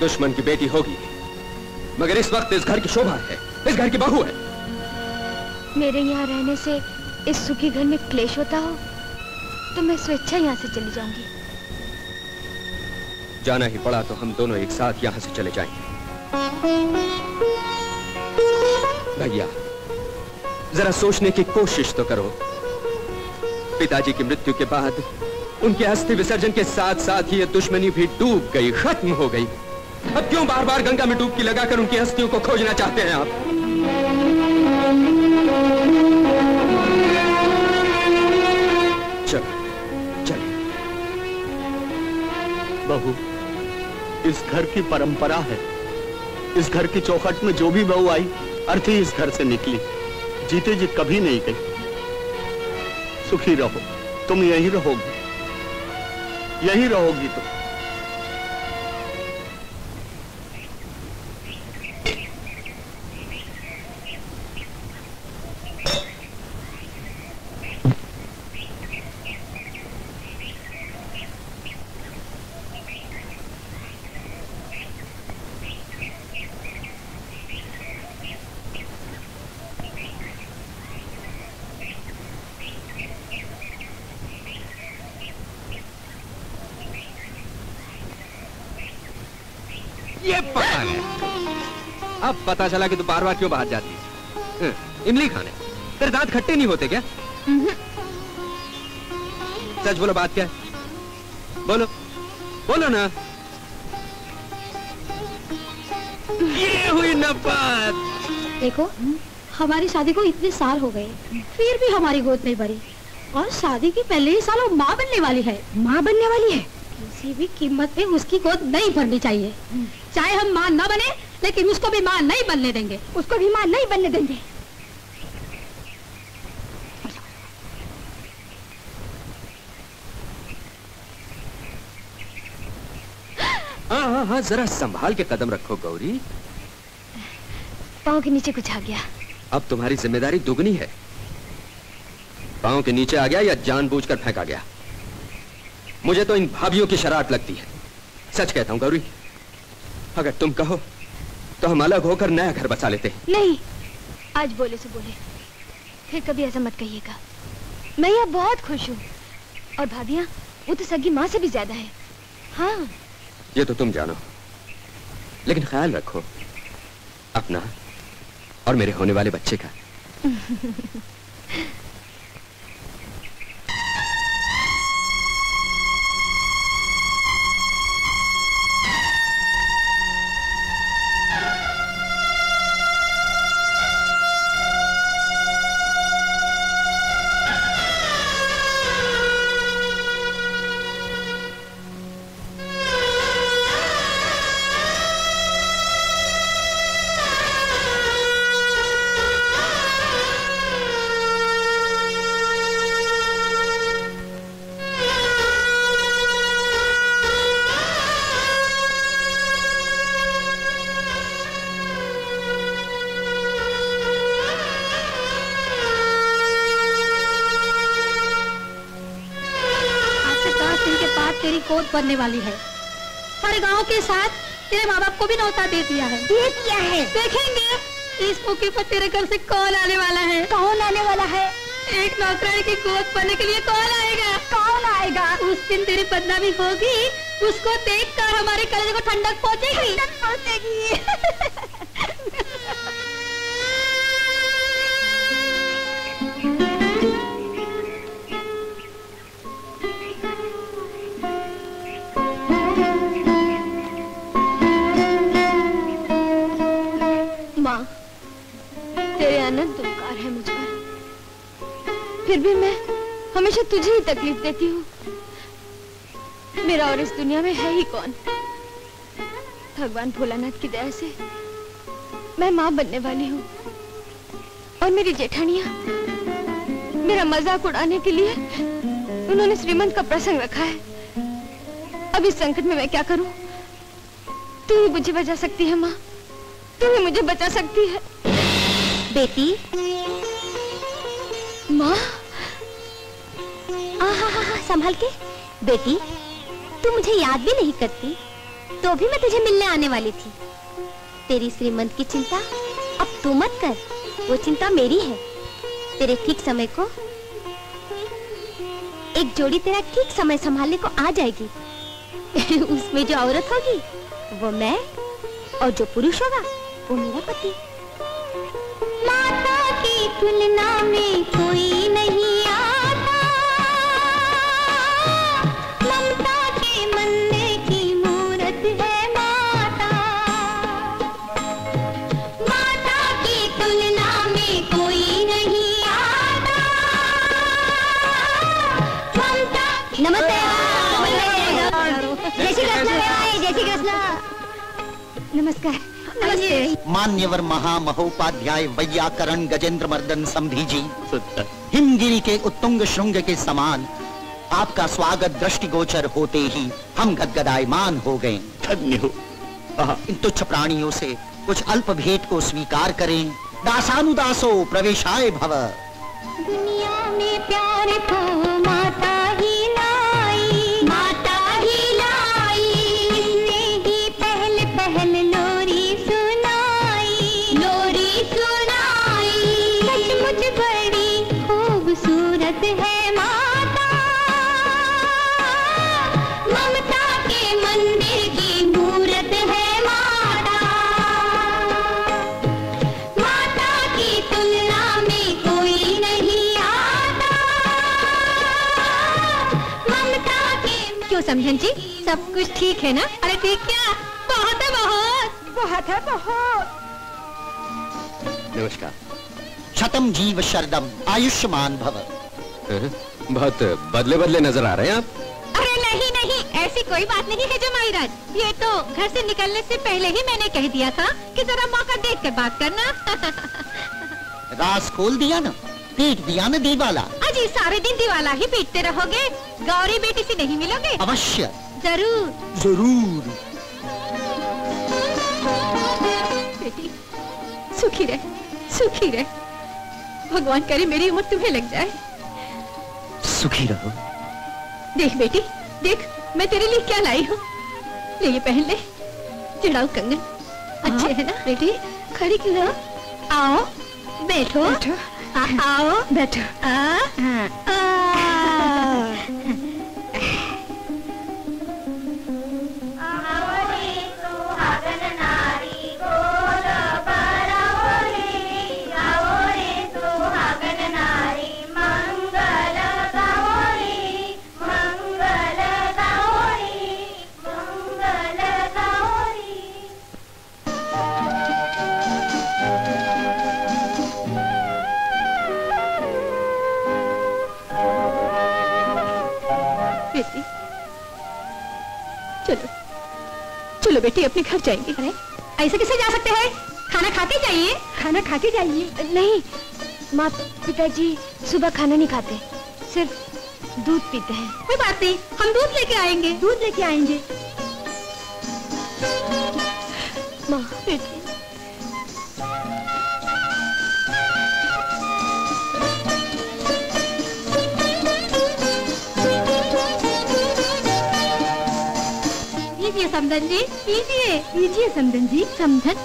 दुश्मन की बेटी होगी, मगर इस वक्त इस घर की शोभा है, इस घर की बहू है। मेरे यहाँ रहने से इस सुखी घर में क्लेश होता हो तो मैं स्वेच्छा यहाँ से चली जाऊंगी। जाना ही पड़ा तो हम दोनों एक साथ यहाँ से चले जाएंगे। भैया, जरा सोचने की कोशिश तो करो। पिताजी की मृत्यु के बाद उनके अस्थि विसर्जन के साथ साथ ही ये दुश्मनी भी डूब गई, खत्म हो गई। अब क्यों बार बार गंगा में डुबकी लगाकर उनकी अस्थियों को खोजना चाहते हैं आप? चलो चलिए। बहू, इस घर की परंपरा है। इस घर की चौखट में जो भी बहू आई अर्थी इस घर से निकली, जीते जी कभी नहीं गई। सुखी रहो, तुम यही रहोगी, यही रहोगी तुम। ये पता गया। अब पता चला कि तू बार बार क्यों बाहर जाती है। इमली खाने तेरे दांत खट्टे नहीं होते क्या? सच बोलो, बात क्या है? बोलो बोलो ना। ये हुई नफरत। देखो, हमारी शादी को इतने साल हो गए, फिर भी हमारी गोद नहीं भरी। और शादी के पहले ही साल वो माँ बनने वाली है। माँ बनने वाली है? किसी भी कीमत पे उसकी गोद नहीं भरनी चाहिए। चाहे हम माँ न बने, लेकिन उसको भी माँ नहीं बनने देंगे। उसको भी माँ नहीं बनने देंगे। हाँ, हाँ, जरा संभाल के कदम रखो गौरी। पाँव के नीचे कुछ आ गया। अब तुम्हारी जिम्मेदारी दुगनी है। पाँव के नीचे आ गया या जानबूझकर फेंका गया। मुझे तो इन भाभियों की शरारत लगती है। सच कहता हूँ गौरी, अगर तुम कहो तो हम अलग होकर नया घर बसा लेते हैं। नहीं, आज बोले से बोले, फिर कभी ऐसा मत कहिएगा। मैं यहाँ बहुत खुश हूँ। और भाभियाँ, वो तो सगी माँ से भी ज्यादा है। हाँ, ये तो तुम जानो, लेकिन ख्याल रखो अपना और मेरे होने वाले बच्चे का। बनने वाली है। सारे गांव के साथ तेरे माँ बाप को भी न्योता दे दिया है। ये क्या है? देखेंगे इस मौके पर तेरे घर से कौन आने वाला है। कौन आने वाला है? एक नौकरानी की गोद पाने के लिए कौन आएगा? कौन आएगा? उस दिन तेरी बदनामी होगी, उसको देखकर हमारे कलेजे को ठंडक पहुंचेगी। माँ, तेरे अनंत उपकार है मुझ पर, फिर भी मैं हमेशा तुझे ही तकलीफ देती हूँ। मेरा और इस दुनिया में है ही कौन? भगवान भोलानाथ की दया से मैं माँ बनने वाली हूँ और मेरी जेठानियाँ मेरा मजाक उड़ाने के लिए उन्होंने श्रीमंत का प्रसंग रखा है। अब इस संकट में मैं क्या करूँ? तू ही मुझे बचा सकती है माँ, तू ही मुझे बचा सकती है। बेटी। माँ। हाँ, संभाल के। बेटी, तू मुझे याद भी नहीं करती, तो भी मैं तुझे मिलने आने वाली थी। तेरी श्रीमंत की चिंता अब तू मत कर, वो चिंता मेरी है। तेरे ठीक समय को एक जोड़ी तेरा ठीक समय संभालने को आ जाएगी। उसमें जो औरत होगी वो मैं, और जो पुरुष होगा वो मेरा पति। माता की तुलना में कोई नहीं आता, ममता के मंदिर की मूरत है माता। माता की तुलना में कोई नहीं आता, ममता। नमस्ते। जय श्री कृष्ण। जय श्री कृष्ण। नमस्कार। मान्यवर महामहोपाध्याय वैयाकरण गजेंद्र मर्दन संधि जी, हिमगिरी के उत्तुंग श्रृंग के समान आपका स्वागत दृष्टिगोचर होते ही हम गदगदायमान हो गए। धन्य हो। इन तुच्छ प्राणियों से कुछ अल्प भेंट को स्वीकार करें। दासानुदासो प्रवेशाय भव। दुनिया में प्यार को माता ही लाई, माता ही लाई। इसने ही पहल पहल लोरी सुनाई, लोरी सुनाई। सचमुच बड़ी खूबसूरत है माता, ममता के मंदिर की मूरत है माता। माता की तुलना में कोई नहीं आता, ममता के। क्यों समझन जी, सब कुछ ठीक है ना? अरे ठीक क्या, बहुत है बहुत, बहुत है बहुत। नमस्कार। शतम जीव शरदम आयुष्मान भव। बहुत बदले बदले नजर आ रहे हैं आप। अरे नहीं नहीं, ऐसी कोई बात नहीं है जमाईराज। ये तो घर से निकलने से पहले ही मैंने कह दिया था कि जरा मौका देख कर बात करना। राज खोल दिया ना, पीट दिया ना दीवाला। अजी सारे दिन दीवाला ही पीटते रहोगे, गौरी बेटी से नहीं मिलोगे? अवश्य। जरूर जरूर। बेटी सुखी रह, सुखी रह। भगवान करे मेरी उम्र तुम्हें लग जाए। सुखी रहो। देख बेटी देख, मैं तेरे लिए क्या लाई हूँ। ले ये पहन ले, जड़ाऊ कंगन अच्छे है ना बेटी? खड़ी क्यों हो? आओ बैठो, बैठो। आओ बैठो। बेटी चलो चलो बेटी, अपने घर जाएंगे। अरे ऐसे कैसे जा सकते हैं? खाना खा के जाइए। खाना खा के जाइए। नहीं माँ, पिताजी सुबह खाना नहीं खाते, सिर्फ दूध पीते हैं। कोई बात नहीं, हम दूध लेके आएंगे। दूध लेके आएंगे। माँ बेटी पीजिए समधन जी, पीजिए पीजिए समधन जी। समधन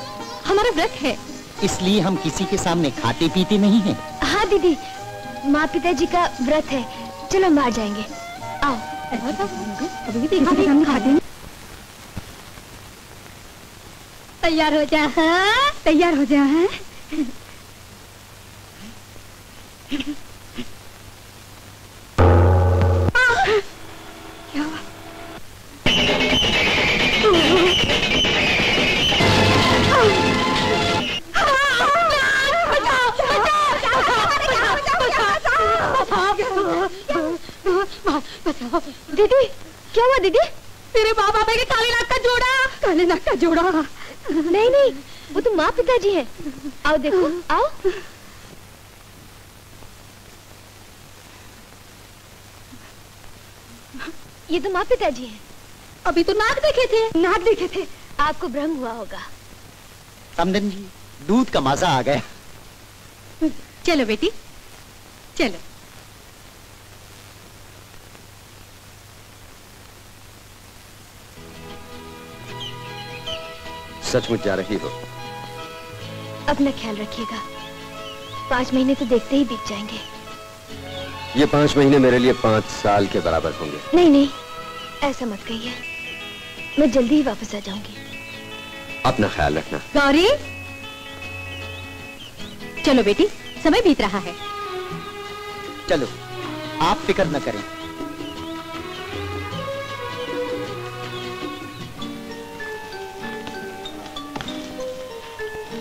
हमारा व्रत है, इसलिए हम किसी के सामने खाते पीते नहीं हैं। हाँ दीदी, माँ पिताजी का व्रत है, चलो हम बाहर जाएंगे। आओ। तैयार हो जा, हाँ? तैयार हो जा। हाँ? क्या हुआ? दीदी क्या हुआ दीदी? तेरे माँ बाप के काले नाक का जोड़ा। काले नाक का जोड़ा? नहीं नहीं, वो तो माँ पिताजी है। आओ देखो, आओ। ये तो माँ पिताजी हैं। अभी तो नाक देखे थे, नाक देखे थे। आपको भ्रम हुआ होगा। समधन जी, दूध का मजा आ गया। चलो बेटी, चलो। सचमुच जा रही हो? अपना ख्याल रखिएगा, 5 महीने तो देखते ही बीत जाएंगे। ये 5 महीने मेरे लिए 5 साल के बराबर होंगे। नहीं नहीं, ऐसा मत कहिए, मैं जल्दी ही वापस आ जाऊंगी। अपना ख्याल रखना। गौरी, चलो बेटी, समय बीत रहा है। चलो, आप फिक्र न करें।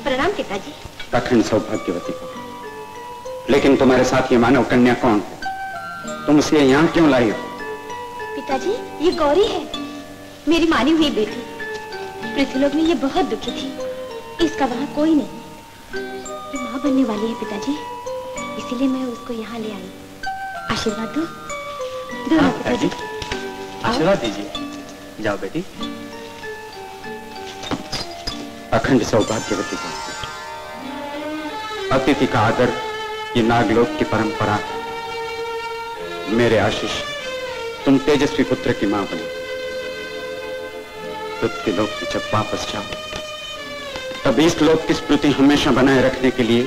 प्रणाम पिताजी। अखंड सौभाग्यवती को। लेकिन तुम्हारे साथ ये मानव कन्या कौन है? तुम उसे यहाँ क्यों लाई हो? पिताजी, ये गौरी है, मेरी मानी हुई बेटी। पृथ्वीलोक में ये बहुत दुखी थी, इसका वहाँ कोई नहीं। ये माँ बनने वाली है पिताजी, इसीलिए मैं उसको यहाँ ले आई। आशीर्वाद दो। हाँ, पिताजी, आशीर्वाद दीजिए। जाओ बेटी। अखंड सौभाग्यवती को। अतिथि का आदर ये नागलोक की परंपरा है। मेरे आशीष, तुम तेजस्वी पुत्र की मां बनो। पृथ्वीलोक में जब वापस जाओ तब इस लोक की स्मृति हमेशा बनाए रखने के लिए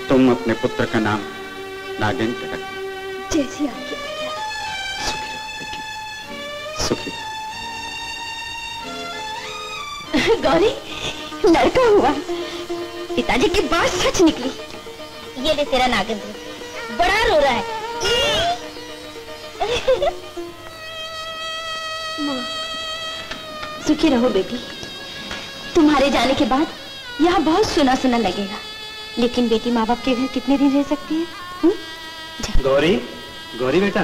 तुम अपने पुत्र का नाम नागेंद्र रखना। जैसी आपकी आज्ञा। सुखी रहो बेटी, सुखी रहो। गौरी, लड़का हुआ। पिताजी की बात सच निकली। ये ले तेरा नागेंद्र, बड़ा रो रहा है। माँ, सुखी रहो बेटी। तुम्हारे जाने के बाद यहाँ बहुत सुना सुना लगेगा, लेकिन बेटी माँ बाप के घर कितने दिन रह सकती है? गौरी, गौरी बेटा।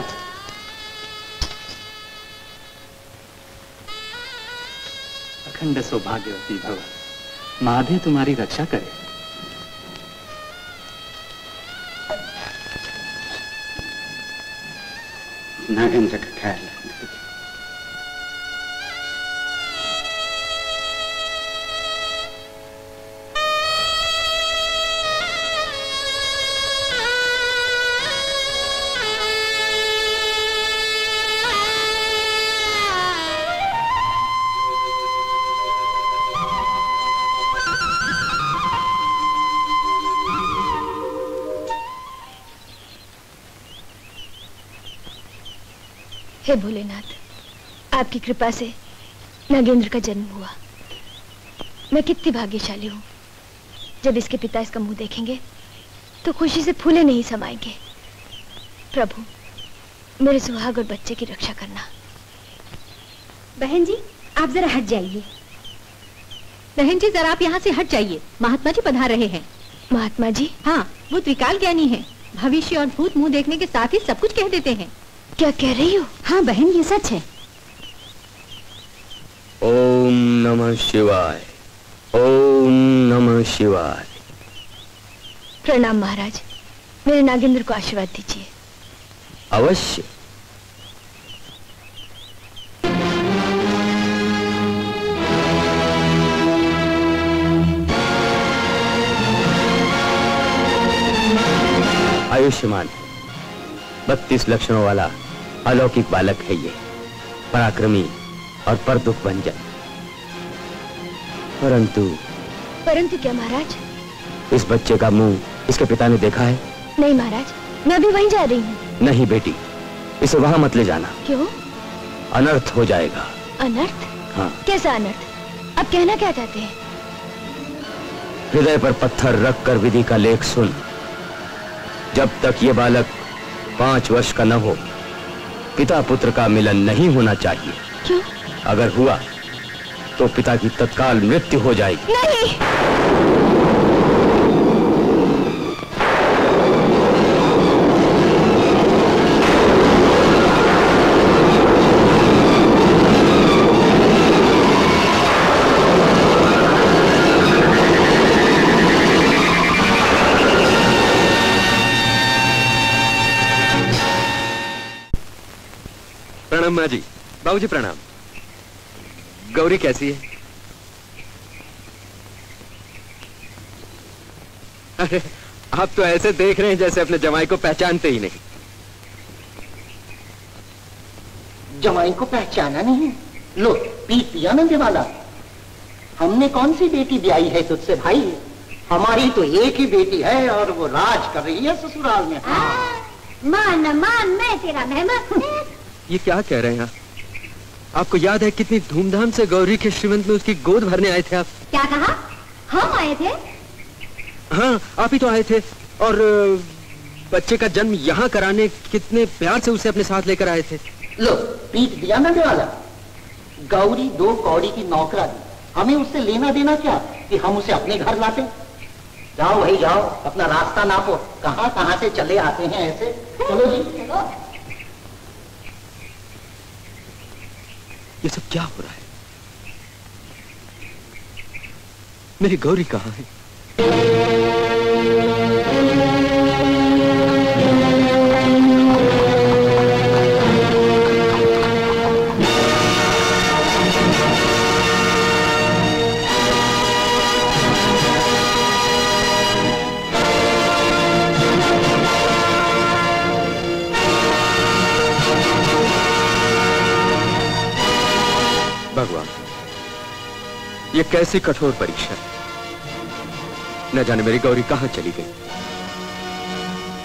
अखंड सौभाग्यवती भव, महादेव तुम्हारी रक्षा करे। नागेंद्र का ख्याल रखना। हे भोलेनाथ, आपकी कृपा से नागेंद्र का जन्म हुआ। मैं कितनी भाग्यशाली हूँ। जब इसके पिता इसका मुंह देखेंगे तो खुशी से फूले नहीं समाएंगे। प्रभु, मेरे सुहाग और बच्चे की रक्षा करना। बहन जी, आप जरा हट जाइए। बहन जी, जरा आप यहाँ से हट जाइए, महात्मा जी पधार रहे हैं। महात्मा जी? हाँ, वो त्रिकाल ज्ञानी है, भविष्य और भूत मुंह देखने के साथ ही सब कुछ कह देते हैं। क्या कह रही हो? हाँ बहन, ये सच है। ओम नमः शिवाय, ओम नमः शिवाय। प्रणाम महाराज, मेरे नागेंद्र को आशीर्वाद दीजिए। अवश्य। आयुष्मान 32 लक्षणों वाला अलौकिक बालक है ये। पराक्रमी और पर दुख भंजन। परंतु क्या महाराज? इस बच्चे का मुंह इसके पिता ने देखा है? नहीं महाराज, मैं अभी वहीं जा रही हूँ। नहीं बेटी, इसे वहां मत ले जाना। क्यों? अनर्थ हो जाएगा। अनर्थ? हाँ। कैसा अनर्थ? अब कहना क्या चाहते हैं? हृदय पर पत्थर रख कर विधि का लेख सुन। जब तक ये बालक 5 वर्ष का न हो, पिता पुत्र का मिलन नहीं होना चाहिए। क्यों? अगर हुआ तो पिता की तत्काल मृत्यु हो जाएगी। नहीं। प्रणाम माँ जी। बाबूजी प्रणाम। गौरी कैसी है? अरे आप तो ऐसे देख रहे हैं जैसे अपने जमाई को पहचानते ही नहीं। जमाई को पहचाना नहीं? लो पी पिया ना दिवाला। हमने कौन सी बेटी ब्याई है तुझसे भाई? हमारी तो एक ही बेटी है और वो राज कर रही है ससुराल में। मान मान, मैं तेरा मेहमान। ये क्या कह रहे हैं आप? आपको याद है कितनी धूमधाम से गौरी के श्रीमंत में उसकी गोद भरने आए थे आप? क्या कहा? हम आए थे? हाँ, आप ही तो आए थे। और बच्चे का जन्म यहाँ कराने कितने प्यार से उसे अपने साथ लेकर आए थे। लो पीट दिया ना दिवाला। गौरी 2 कौड़ी की नौकरा दी, हमें उससे लेना देना क्या कि हम उसे अपने घर लाते? जाओ भाई जाओ, अपना रास्ता नापो। कहाँ कहाँ से चले आते हैं ऐसे। चलो जी चलो। ये सब क्या हो रहा है? मेरी गौरी कहाँ है? भगवान, ये कैसी कठोर परीक्षा है। न जाने मेरी गौरी कहां चली गई।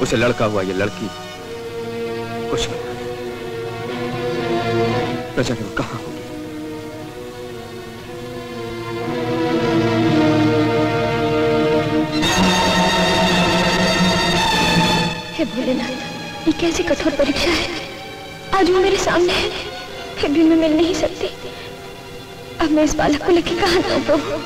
उसे लड़का हुआ ये लड़की कुछ नहीं, न जाने वो कहां होगी। हे भोलेनाथ, ये कैसी कठोर परीक्षा है। आज वो मेरे सामने है, फिर भी मैं मिल नहीं सकती। अब मैं इस बालक को लेकर कहां जाऊं प्रभु?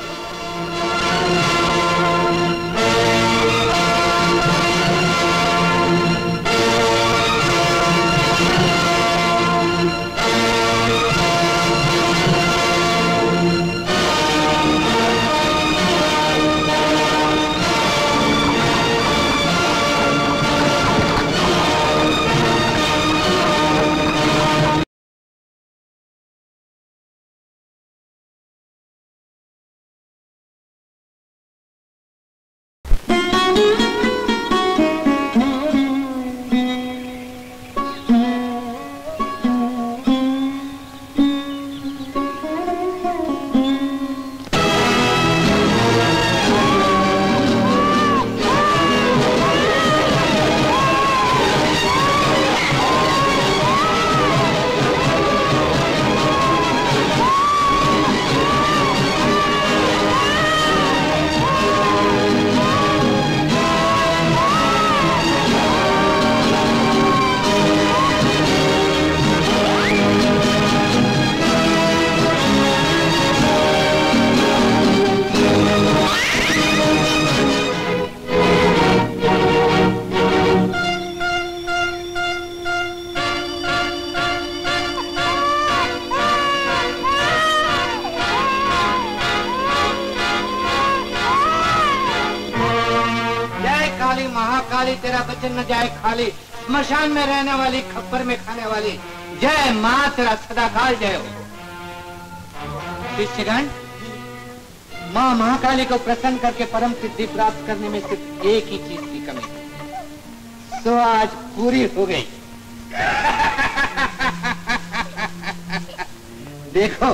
तेरा बचन न जाए खाली, स्मशान में रहने वाली, खप्पर में खाने वाली। जय माँ तेरा सदाकाल जय हो। शिष्यगण, माँ महाकाली को प्रसन्न करके परम सिद्धि प्राप्त करने में सिर्फ एक ही चीज की कमी, सो आज पूरी हो गई। देखो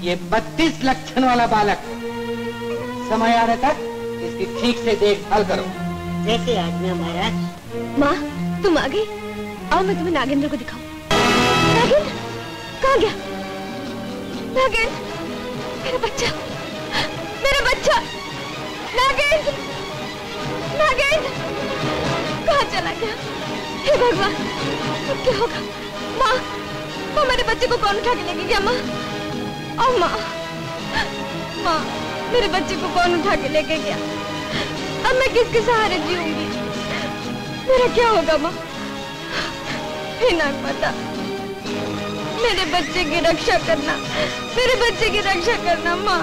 ये 32 लक्षण वाला बालक समय आने तक इसकी ठीक से देखभाल करो। जैसे आज्ञा महाराज। माँ तुम आ गई, आओ मैं तुम्हें नागेंद्र को दिखाऊं। नागेंद्र कहाँ गया? नागेंद्र मेरा बच्चा, मेरा बच्चा। नागेंद्र, नागेंद्र कहाँ चला गया? हे भगवान अब क्या होगा? माँ, माँ मेरे बच्चे को कौन उठा के लेके गया? माँ, ओ माँ, माँ मेरे बच्चे को कौन उठा के लेके गया? अब मैं किसके सहारे जीऊंगी? मेरा क्या होगा माँ? हे नागमाता, मेरे बच्चे की रक्षा करना, मेरे बच्चे की रक्षा करना माँ।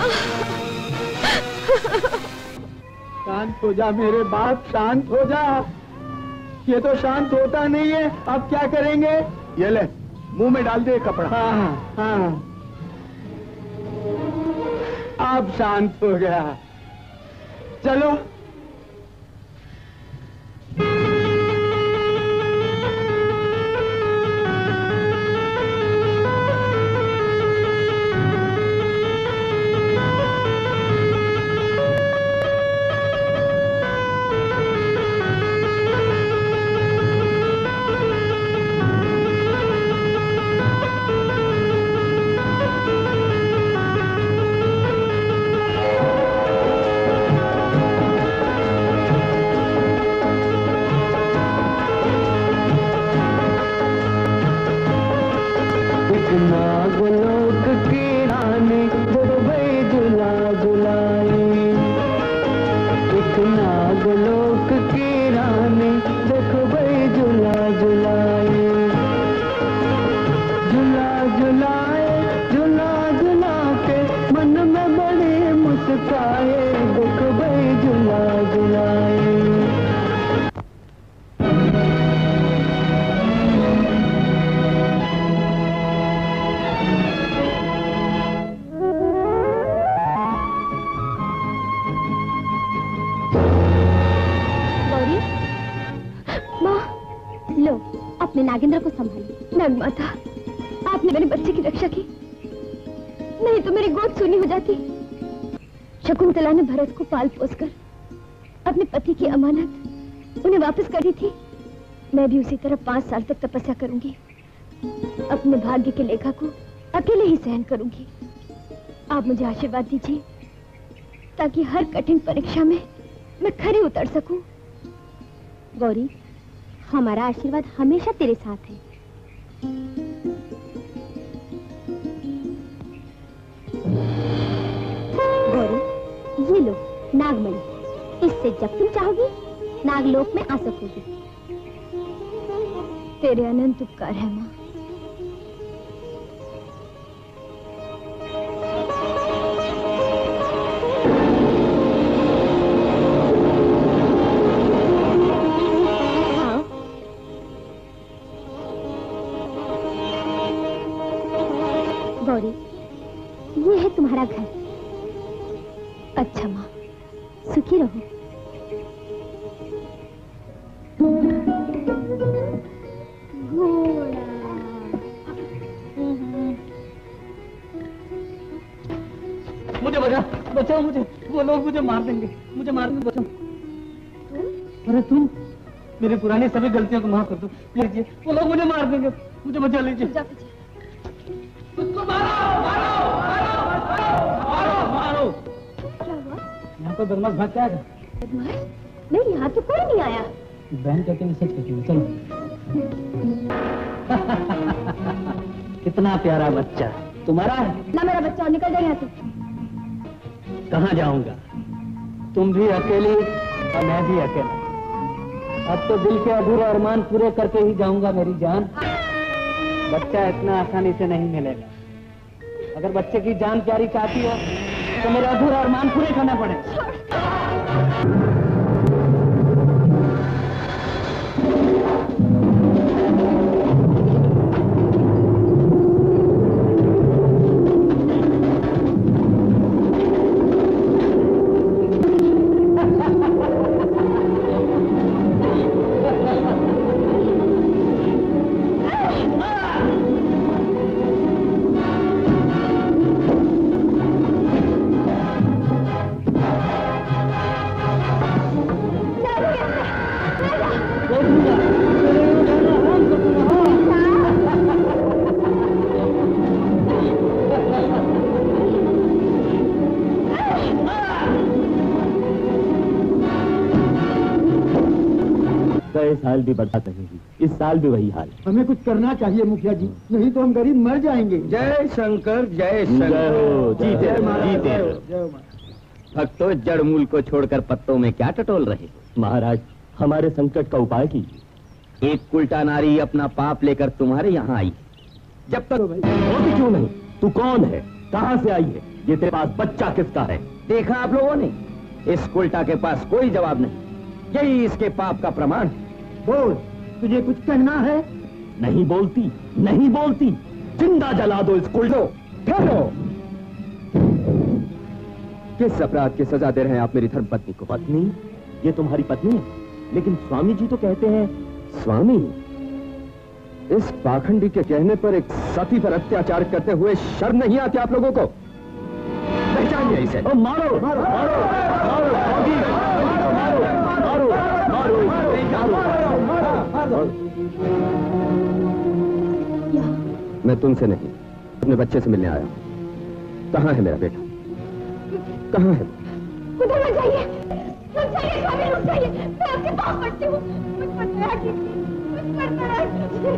शांत हो जा मेरे बाप, शांत हो जा। ये तो शांत होता नहीं है। अब क्या करेंगे? ये ले मुंह में डाल दे कपड़ा। हाँ हाँ अब शांत हो गया। चलो नागेंद्र को संभालिए। नागमाता, आपने मेरे बच्चे की रक्षा की, नहीं तो मेरी गोद सूनी हो जाती। शकुंतला ने भरत को पाल पोसकर अपने पति की अमानत उन्हें वापस कर दी थी। मैं भी उसी तरह 5 साल तक तपस्या करूंगी, अपने भाग्य के लेखा को अकेले ही सहन करूंगी। आप मुझे आशीर्वाद दीजिए ताकि हर कठिन परीक्षा में मैं खरी उतर सकूं। गौरी, हमारा आशीर्वाद हमेशा तेरे साथ है। गौरी, ये लो नागमणि, इससे जब तुम चाहोगी नागलोक में आ सकोगी। तेरे अनंत उपकार है माँ। गौरी, ये है तुम्हारा घर। अच्छा माँ, सुखी रहो। मुझे बचाओ, मुझे वो लोग मुझे मार देंगे, मुझे मार देंगे, बचाओ। अरे तुम मेरी पुरानी सभी गलतियों को माफ कर दो लीजिए, वो लोग मुझे मार देंगे, मुझे बचा लीजिए। मारो। क्या हुआ? यहाँ पर बदमाश भाग क्या है? नहीं, यहाँ तो कोई नहीं आया। बहन कहती है, सच कहती है, चलो। कितना प्यारा बच्चा तुम्हारा है ना? मेरा बच्चा, निकल जाए यहाँ से। कहाँ जाऊंगा? तुम भी अकेली और मैं भी अकेला। अब तो दिल के अधूरे अरमान पूरे करके ही जाऊंगा मेरी जान। बच्चा इतना आसानी से नहीं मिलेगा। अगर बच्चे की जान प्यारी चाहती हो तो मेरे अधूरे अरमान पूरे करना पड़ेगा। अगले साल भी बरसात नहीं हुई, इस साल भी वही हाल। हमें कुछ करना चाहिए मुखिया जी, नहीं तो हम गरीब मर जाएंगे। जय शंकर जय शंकर। जीते रहो, जीते रहो। जय भक्तों, जड़ मूल को छोड़कर पत्तों में क्या टटोल रहे? महाराज, हमारे संकट का उपाय कीजिए। एक उल्टा नारी अपना पाप लेकर तुम्हारे यहाँ आई, जब तक वो भी क्यों नहीं? तू कौन है, कहाँ से आई है, ये तेरे पास बच्चा किसका है? देखा आप लोगों ने, इस उल्टा के पास कोई जवाब नहीं, यही इसके पाप का प्रमाण। बोल, तुझे कुछ कहना है? नहीं बोलती, नहीं बोलती, जिंदा जला दो इस उल्टो। ठहरो, किस अपराध की सजा दे रहे हैं आप मेरी धर्मपत्नी को? पत्नी? ये तुम्हारी पत्नी है, लेकिन स्वामी जी तो कहते हैं। स्वामी? इस पाखंडी के कहने पर एक सती पर अत्याचार करते हुए शर्म नहीं आती आप लोगों को? पहचानिए इसे। मारो मारो मारो मारो मारो। मैं तुमसे नहीं, अपने बच्चे से मिलने आया हूं। कहाँ है मेरा बेटा, कहाँ है? उधर मत जाइए, मत जाइए स्वामी, रुक जाइए, मैं आपके पास पड़ती हूँ, मुझ पर दया कीजिए, मुझ पर दया कीजिए,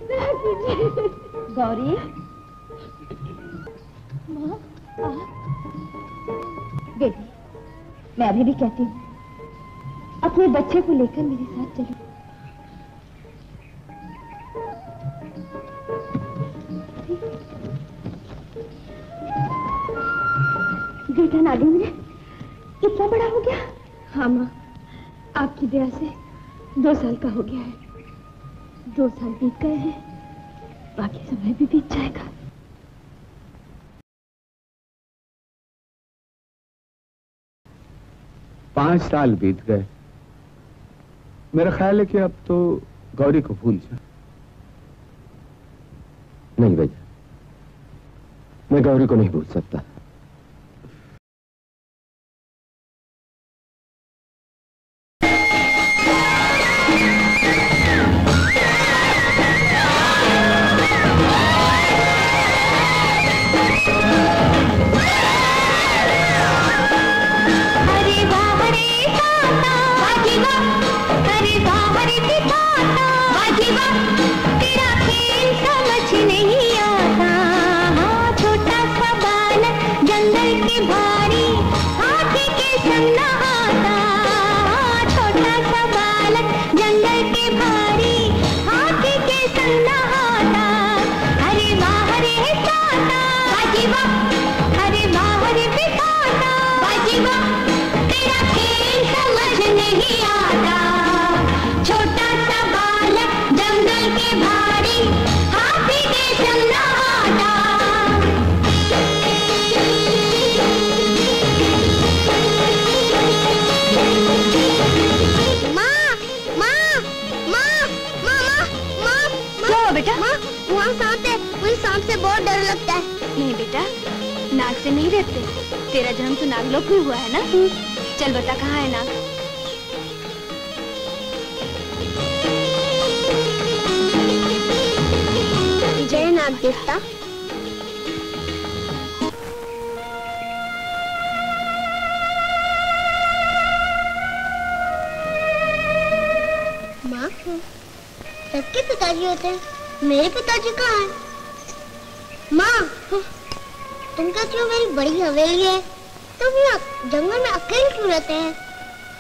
दया कीजिए। गौरी, माँ, बेटी, मैं अभी भी कहती हूँ, अपने बच्चे को लेकर मेरे साथ चलो। बेटा नागिन कितना बड़ा हो गया? हाँ माँ, आपकी दया से 2 साल का हो गया है। 2 साल बीत गए हैं, बाकी समय भी बीत जाएगा। पांच साल बीत गए। मेरा ख्याल है कि अब तो गौरी को भूल जा। नहीं भैया, मैं गौरी को नहीं भूल सकता। नाग से नहीं रहते, तेरा जन्म तो नागलोक में हुआ है ना। चल बता, कहाँ है नाग? जय नाग देवता। माँ, सबके पिताजी होते हैं, मेरे पिताजी कहाँ हैं? माँ, तुम कहती हो मेरी बड़ी हवेली है, तुम यहाँ जंगल में अकेले क्यों रहते हैं?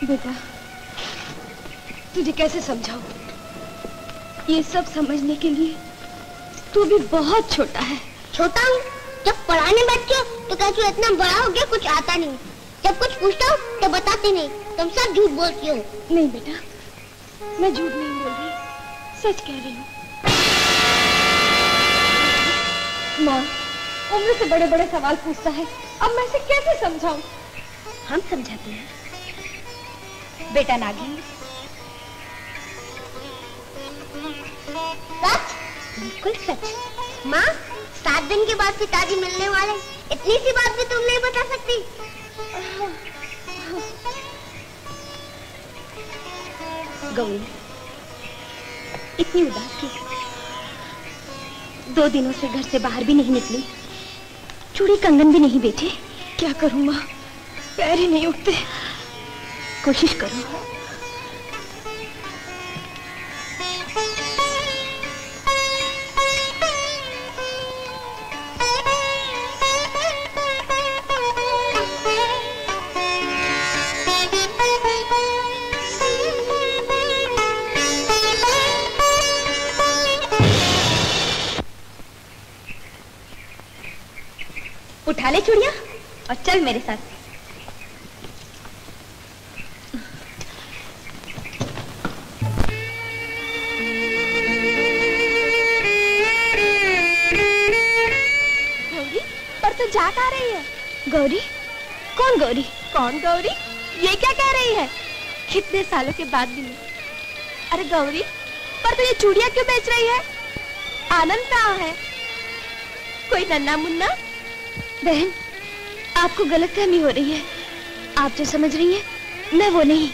बेटा, तुझे कैसे समझाऊं? ये सब समझने के लिए तू भी बहुत छोटा है। छोटा हूँ? जब पढ़ाने बैठते हो तो कहती हो इतना बड़ा हो गया, कुछ आता नहीं। जब कुछ पूछता हूँ तो बताते नहीं, तुम सब झूठ बोलती हो। नहीं बेटा, मैं झूठ नहीं बोल रही, सच कह रही हूँ। माँ, उम्र से बड़े बड़े सवाल पूछता है, अब मैं इसे कैसे समझाऊं? हम समझाते हैं। बेटा नागिन, सच? बिल्कुल सच। माँ, 7 दिन के बाद पिताजी मिलने वाले, इतनी सी बात भी तुम नहीं बता सकती? गौरी, इतनी उदास क्यों? 2 दिनों से घर से बाहर भी नहीं निकली, चूड़ी कंगन भी नहीं बेचे। क्या करूं माँ, पैर ही नहीं उठते। कोशिश करो, उठा ले चूड़ियां और चल मेरे साथ। गौरी, पर तू जा कहाँ रही है? गौरी? कौन गौरी? कौन गौरी? ये क्या कह रही है? कितने सालों के बाद मिली। अरे गौरी, पर तू ये चूड़ियां क्यों बेच रही है? आनंद कहाँ है? कोई नन्ना मुन्ना? बहन, आपको गलतफहमी हो रही है। आप जो समझ रही हैं मैं वो नहीं।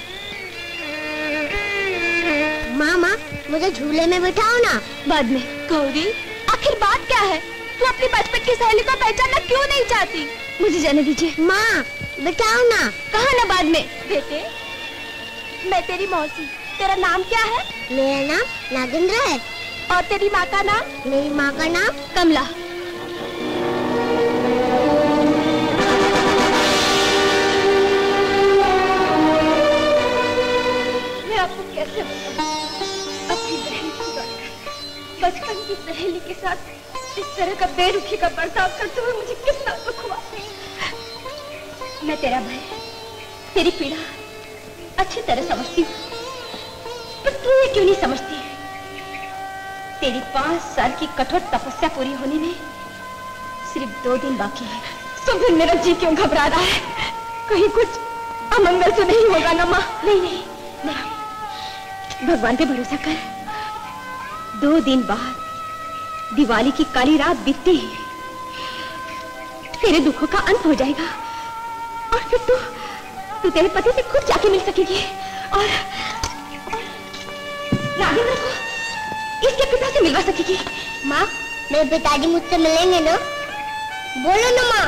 मामा, मुझे झूले में बिठाओ ना। बाद में। गौरी, आखिर बात क्या है? तू अपनी बचपन की सहेली को पहचानना क्यों नहीं चाहती? मुझे जाने दीजिए। माँ, बिठाओ ना। कहा ना बाद में। बेटे, मैं तेरी मौसी। तेरा नाम क्या है? मेरा नाम नागेंद्र है। और तेरी माँ का नाम? मेरी माँ का नाम कमला। मैं आपको कैसे बताऊं? अपनी बहन की बचपन की सहेली के साथ इस तरह का बेरुखी का बर्ताव करते हुए मुझे कितना दुख हुआ। मैं तेरा भाई, तेरी पीड़ा अच्छी तरह समझती हूँ, पर तू ये क्यों नहीं समझती? तेरी 5 साल की कठोर तपस्या पूरी होने में सिर्फ 2 दिन बाकी है। सुबह मेरा जी क्यों घबरा रहा है? कहीं कुछ अमंगल तो नहीं होगा ना माँ? नहीं नहीं नहीं, भगवान पे भरोसा कर। 2 दिन बाद दिवाली की काली रात बीतती ही तेरे दुखों का अंत हो जाएगा और फिर तू तेरे पति से खुद जाके मिल सकेगी और नागेंद्र को इसके पिता से मिलवा सकेगी। माँ, मेरे पिताजी मुझसे मिलेंगे ना? बोलो ना माँ।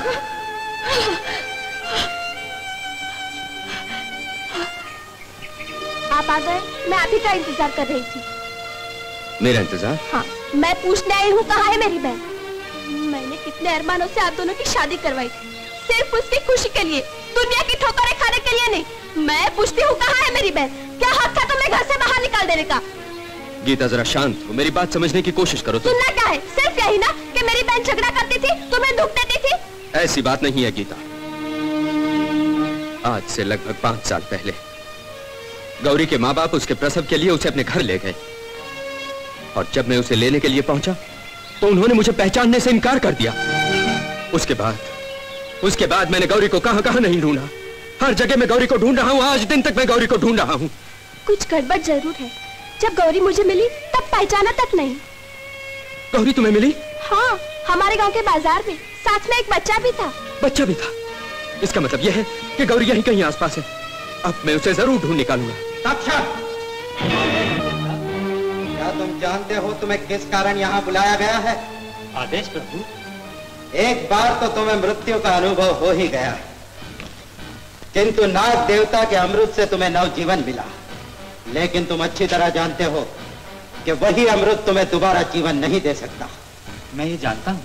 आप आ गए? मैं आप ही का इंतजार कर रही थी। मेरा इंतजार? हाँ, मैं पूछने आई हूँ कहाँ है मेरी बहन? मैंने कितने अरमानों से आप दोनों की शादी करवाई थी, सिर्फ उसकी खुशी के लिए, दुनिया की ठोकरें खाने के लिए नहीं। मैं पूछती हूँ कहाँ है मेरी बहन? क्या हक था तुम्हें घर से बाहर निकाल देने का? गीता, जरा शांत हो, मेरी बात समझने की कोशिश करो। सुनना क्या है? सिर्फ यही ना कि मेरी बहन झगड़ा करती थी, तुम्हें दुख देती थी? ऐसी बात नहीं है गीता। आज से लगभग 5 साल पहले गौरी के माँ बाप उसके प्रसव के लिए उसे अपने घर ले गए और जब मैं उसे लेने के लिए पहुंचा तो उन्होंने मुझे पहचानने से इनकार कर दिया। उसके बाद मैंने गौरी को कहां नहीं ढूंढा। हर जगह मैं गौरी को ढूंढ रहा हूं। आज दिन तक मैं गौरी को ढूंढ रहा हूं। कुछ गड़बड़ जरूर है। जब गौरी मुझे मिली तब पहचाना तक नहीं। गौरी तुम्हें मिली? हाँ, हमारे गांव के बाजार में, साथ में एक बच्चा भी था। बच्चा भी था? इसका मतलब यह है कि गौरी यहीं कहीं आसपास है। अब मैं उसे जरूर ढूंढ निकालूंगा। क्या तुम जानते हो तुम्हें किस कारण यहाँ बुलाया गया है? आदेश प्रभु। एक बार तो तुम्हें मृत्यु का अनुभव हो ही गया, किंतु नाग देवता के अमृत से तुम्हें नवजीवन मिला। लेकिन तुम अच्छी तरह जानते हो कि वही अमृत तुम्हें दोबारा जीवन नहीं दे सकता। मैं ये जानता हूँ।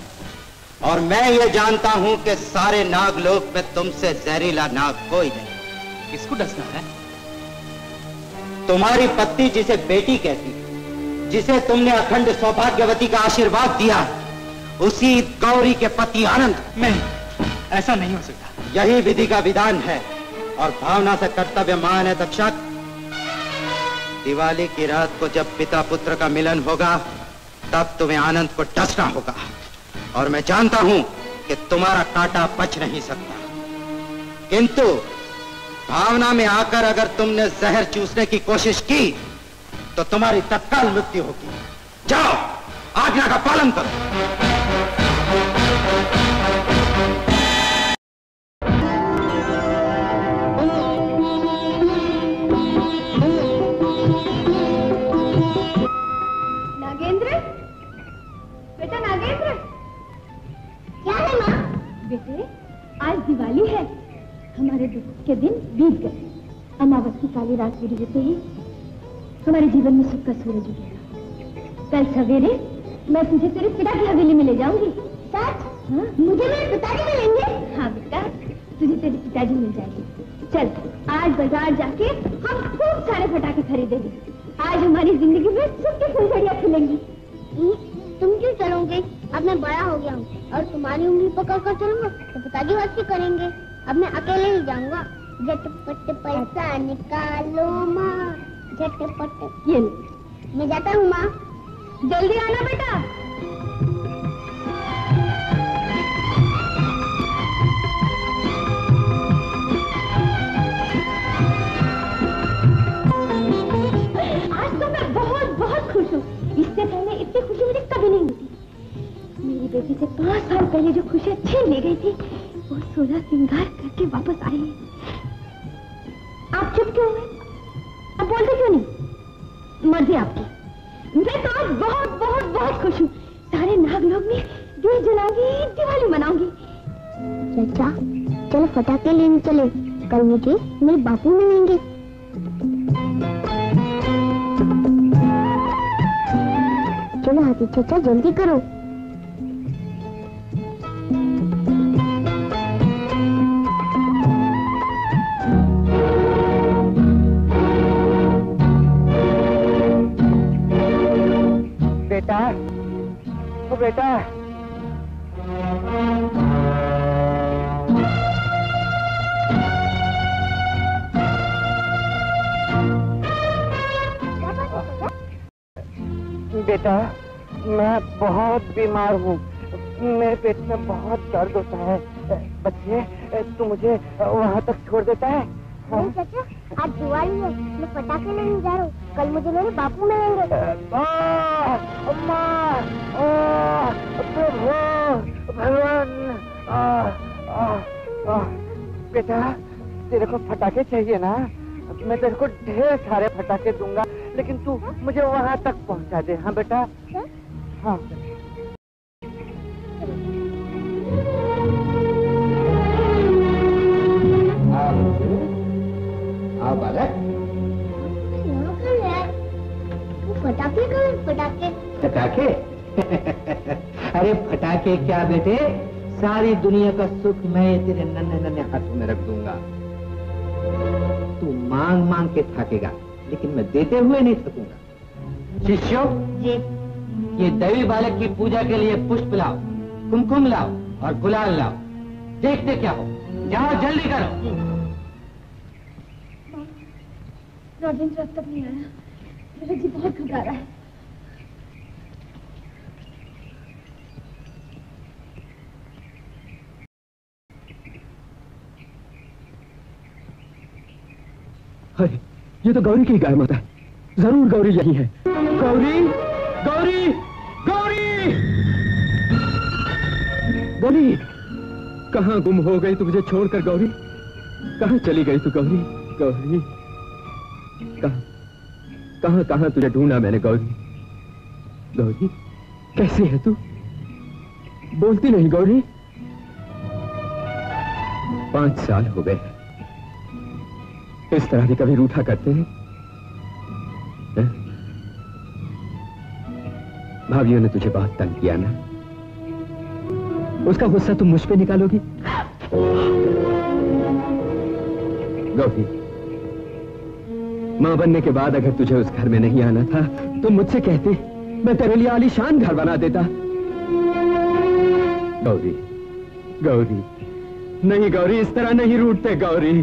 और मैं ये जानता हूँ कि सारे नागलोक में तुमसे जहरीला नाग कोई नहीं। किसको डसना है? तुम्हारी पत्नी जिसे बेटी कहती, जिसे तुमने अखंड सौभाग्यवती का आशीर्वाद दिया, उसी गौरी के पति आनंद। नहीं, ऐसा नहीं हो सकता। यही विधि का विधान है और भावना से कर्तव्य मान है। तक्षक, दिवाली की रात को जब पिता पुत्र का मिलन होगा तब तुम्हें आनंद को डसना होगा। और मैं जानता हूं कि तुम्हारा कांटा बच नहीं सकता, किंतु भावना में आकर अगर तुमने जहर चूसने की कोशिश की तो तुम्हारी तत्काल मृत्यु होगी। जाओ, आज्ञा का पालन करो। नागेंद्र, बेटा नागेंद्र। क्या है माँ? बेटे, आज दिवाली है। हमारे दुख के दिन बीत गए। अमावस की काली रात पूरी होते ही हमारे जीवन में सुख का सूरज उगेगा। कल सवेरे मैं तुझे तेरे पिता की हवेली में ले जाऊंगी। सच? हाँ? मुझे मेरे पिताजी मिलेंगे? हाँ बेटा, तुझे तेरे पिताजी मिल जाएंगे। चल, आज बाजार जाके हम खूब सारे पटाखे खरीदेंगे। आज हमारी जिंदगी में सुख की फुलझड़ियां खिलेंगी। तुम क्यों चलोगे? अब मैं बड़ा हो गया हूँ और तुम्हारी उंगली पकड़ कर चलूंगा तो पिताजी हंसी करेंगे। अब मैं अकेले ही जाऊंगा। झटपट पैसा निकालो माँ, झटपट। ये मैं जाता हूँ माँ, जल्दी आना बेटा। आज तो मैं बहुत बहुत खुश हूँ। इससे पहले इतनी खुशी मुझे कभी नहीं मिली। मेरी बेटी से 5 साल पहले जो खुशियाँ छीन ली गई थी वो 16 श्रृंगार करके वापस आई है। आप चुप क्यों हुए? आप बोलते क्यों नहीं? मर्जी आपकी। मैं तो आज बहुत बहुत बहुत खुश हूँ। सारे नाग लोग में दिए जलाऊंगी, दिवाली मनाऊंगी। चाचा चलो फटाके लेने चले, कल मुझे मेरे बापू मिलेंगे। चलो हाथी चाचा जल्दी करो। बेटा, ओ बेटा, बेटा मैं बहुत बीमार हूँ, मेरे पेट में बहुत दर्द होता है। बच्चे तू मुझे वहाँ तक छोड़ देता है? नहीं चाचा, आज दिवाली है, मैं पटाखे लेने जा रहा हूँ, कल मुझे मेरे बापू मिलेंगे। भगवान, बेटा तेरे को फटाके चाहिए ना? मैं तेरे को ढेर सारे फटाके दूंगा, लेकिन तू मुझे वहाँ तक पहुँचा दे। हाँ बेटा? हाँ। आओ बालक। फटाके कौन? फटाके फटाके अरे फटाके क्या बेटे, सारी दुनिया का सुख मैं तेरे नन्हे नन्हे हाथों में रख दूंगा। तू मांग मांग के थकेगा, लेकिन मैं देते हुए नहीं थकूंगा। शिष्यों जी, ये देवी बालक की पूजा के लिए पुष्प लाओ, कुमकुम लाओ और गुलाल लाओ। देखते क्या हो, जाओ जल्दी करो। राजेंद्र अब तक नहीं आया, मेरा जी बहुत घबरा रहा है। अरे ये तो गौरी की गाय माता है, जरूर गौरी यही है। गौरी, गौरी, गौरी, गौरी, कहाँ गुम हो गई तू मुझे छोड़कर? गौरी कहाँ चली गई तू? गौरी, गौरी, कहाँ कहाँ कहाँ तुझे ढूंढा मैंने? गौरी, गौरी कैसी है तू? बोलती नहीं गौरी। 5 साल हो गए, इस तरह भी कभी रूठा करते हैं? भाभियों ने तुझे बहुत तंग किया ना, उसका गुस्सा तुम मुझ पे निकालोगी? गौरी, मां बनने के बाद अगर तुझे उस घर में नहीं आना था तो मुझसे कहती, मैं तेरे लिए आलीशान घर बना देता। गौरी, गौरी, नहीं गौरी, इस तरह नहीं रूठते गौरी।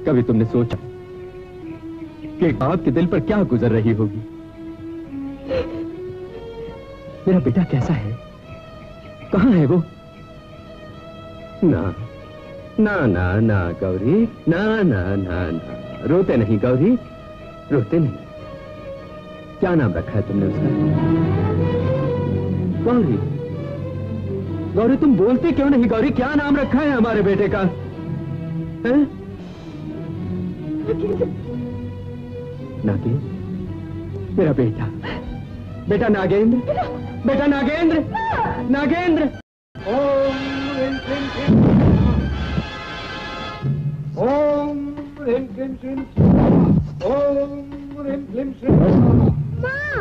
कभी तुमने सोचा कि बाप के दिल पर क्या गुजर रही होगी? मेरा बेटा कैसा है? कहाँ है वो? ना ना ना ना गौरी, ना ना ना ना, रोते नहीं गौरी, रोते नहीं। क्या नाम रखा है तुमने उसका? गौरी, गौरी तुम बोलती क्यों नहीं? गौरी क्या नाम रखा है हमारे बेटे का? है? नागेंद्र, मेरा बेटा, बेटा नागेंद्र, बेटा नागेंद्र, नागेंद्र। ओम ह्रीं क्लीं श्रीं स्वाहा। ओम ह्रीं क्लीं श्रीं स्वाहा।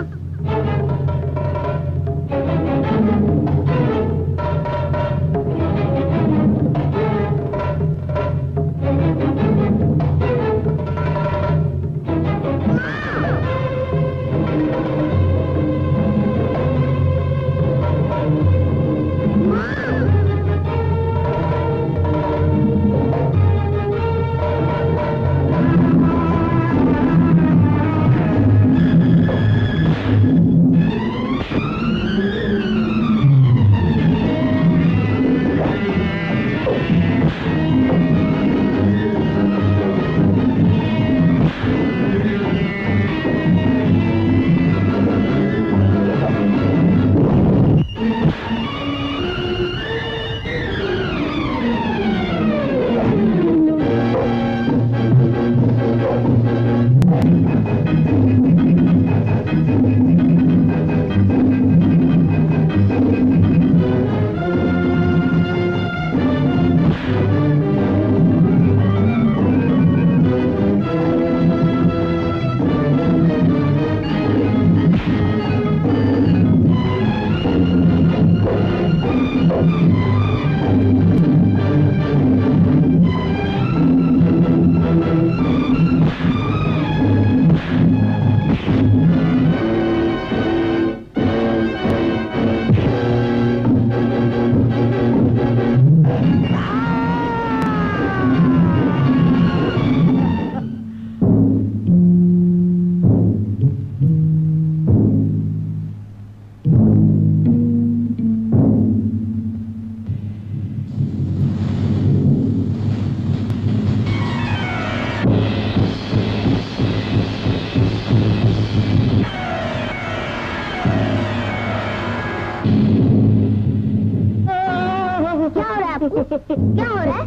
आपको? क्या हो रहा है?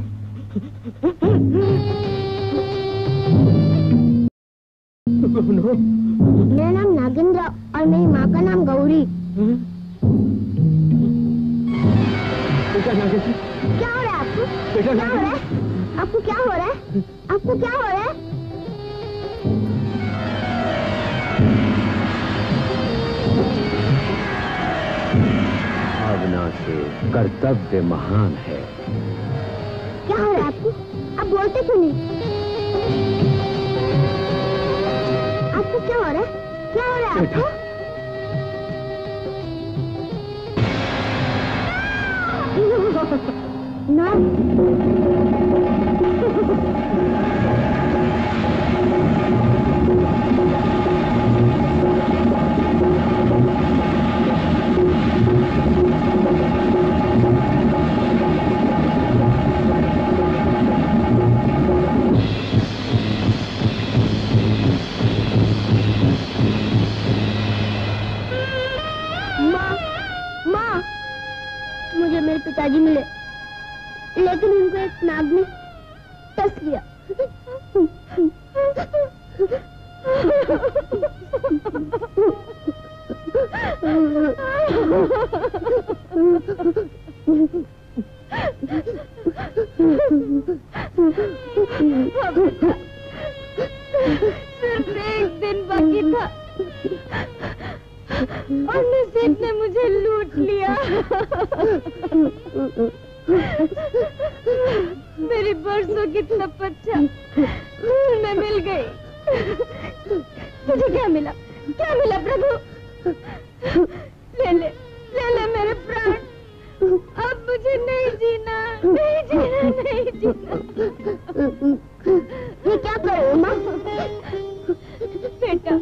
मेरा नाम नागेंद्र और मेरी माँ का नाम गौरी। क्या हो रहा है आपको? क्या हो रहा है? आपको क्या हो रहा है? आपको क्या हो रहा है? भावना से कर्तव्य महान है। क्या हो रहा है आपको? आप बोलते क्यों नहीं? आपको क्या हो रहा है? क्या हो रहा है आपको? ना मुझे मेरे पिताजी मिले, लेकिन उनको एक नाग ने टस लिया। सिर्फ एक दिन बाकी था और नसीब ने मुझे लूट लिया। मेरी बरसों की तपस्या मैं मिल गई। तुझे क्या मिला? क्या मिला प्रभु? ले मेरे प्राण। अब मुझे नहीं जीना, नहीं जीना, नहीं जीना। ये क्या करो माँ? बेटा,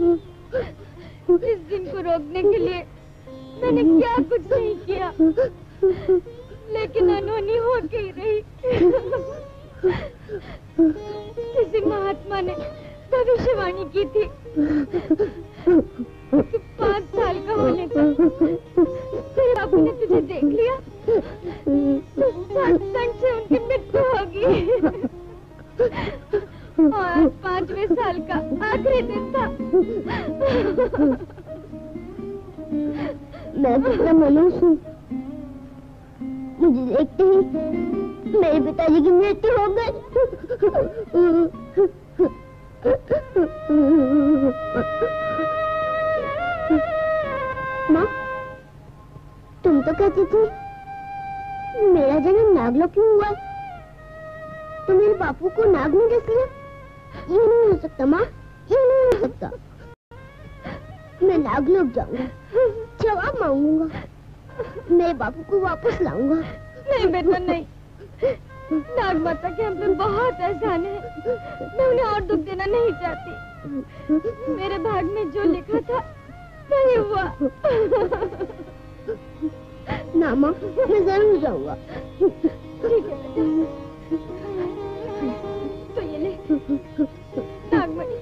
इस दिन को रोकने के लिए मैंने क्या कुछ नहीं किया, लेकिन अनहोनी हो के ही रही। किसी महात्मा ने भविष्यवाणी की थी कि 5 साल का होने पर तेरे बापू ने तुझे देख लिया तो सत्संग से उनकी मृत्यु होगी। और 5वें साल का आखिरी दिन था। मैं कितना मनुष्य हूँ, मुझे देखते ही मेरे पिताजी की मृत्यु हो गई। माँ, तुम तो कहती थी मेरा जन्म नागलोक में हुआ, तो मेरे बापू को नाग ने डस लिया। ये नहीं हो सकता माँ, ये नहीं हो सकता। मैं नागलोक जाऊंगा, जवाब मांगूंगा, मेरे बापू को वापस लाऊंगा। नहीं बेटा नहीं, नाग माता के हम पे बहुत एहसान है। मैं उन्हें और दुख देना नहीं चाहती। मेरे भाग में जो लिखा था वही हुआ। ना माँ, मैं जरूर जाऊंगा। ठीक है बेटा, तो ये ले नागमणि।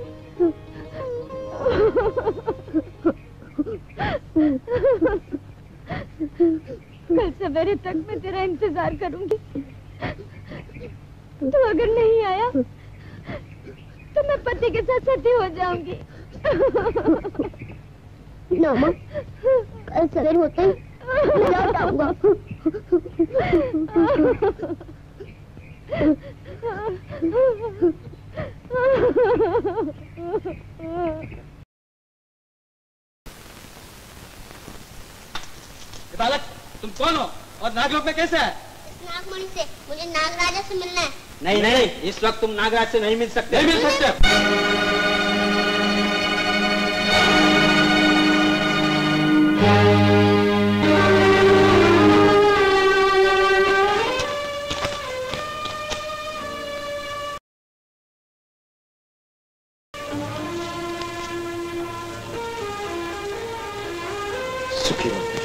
कल सवेरे तक मैं तेरा इंतजार करूंगी। तू अगर नहीं आया तो मैं पति के साथ सती हो जाऊंगी। ना माँ, कल सवेरे होते ही मैं लौट आऊंगा। बालक, तुम कौन हो और नागलोक में कैसे है? नागमणि से मुझे नागराजा से मिलना है। नहीं नहीं, इस वक्त तुम नागराज से नहीं मिल सकते। नहीं मिल सकते। सुखी रहो बेटी।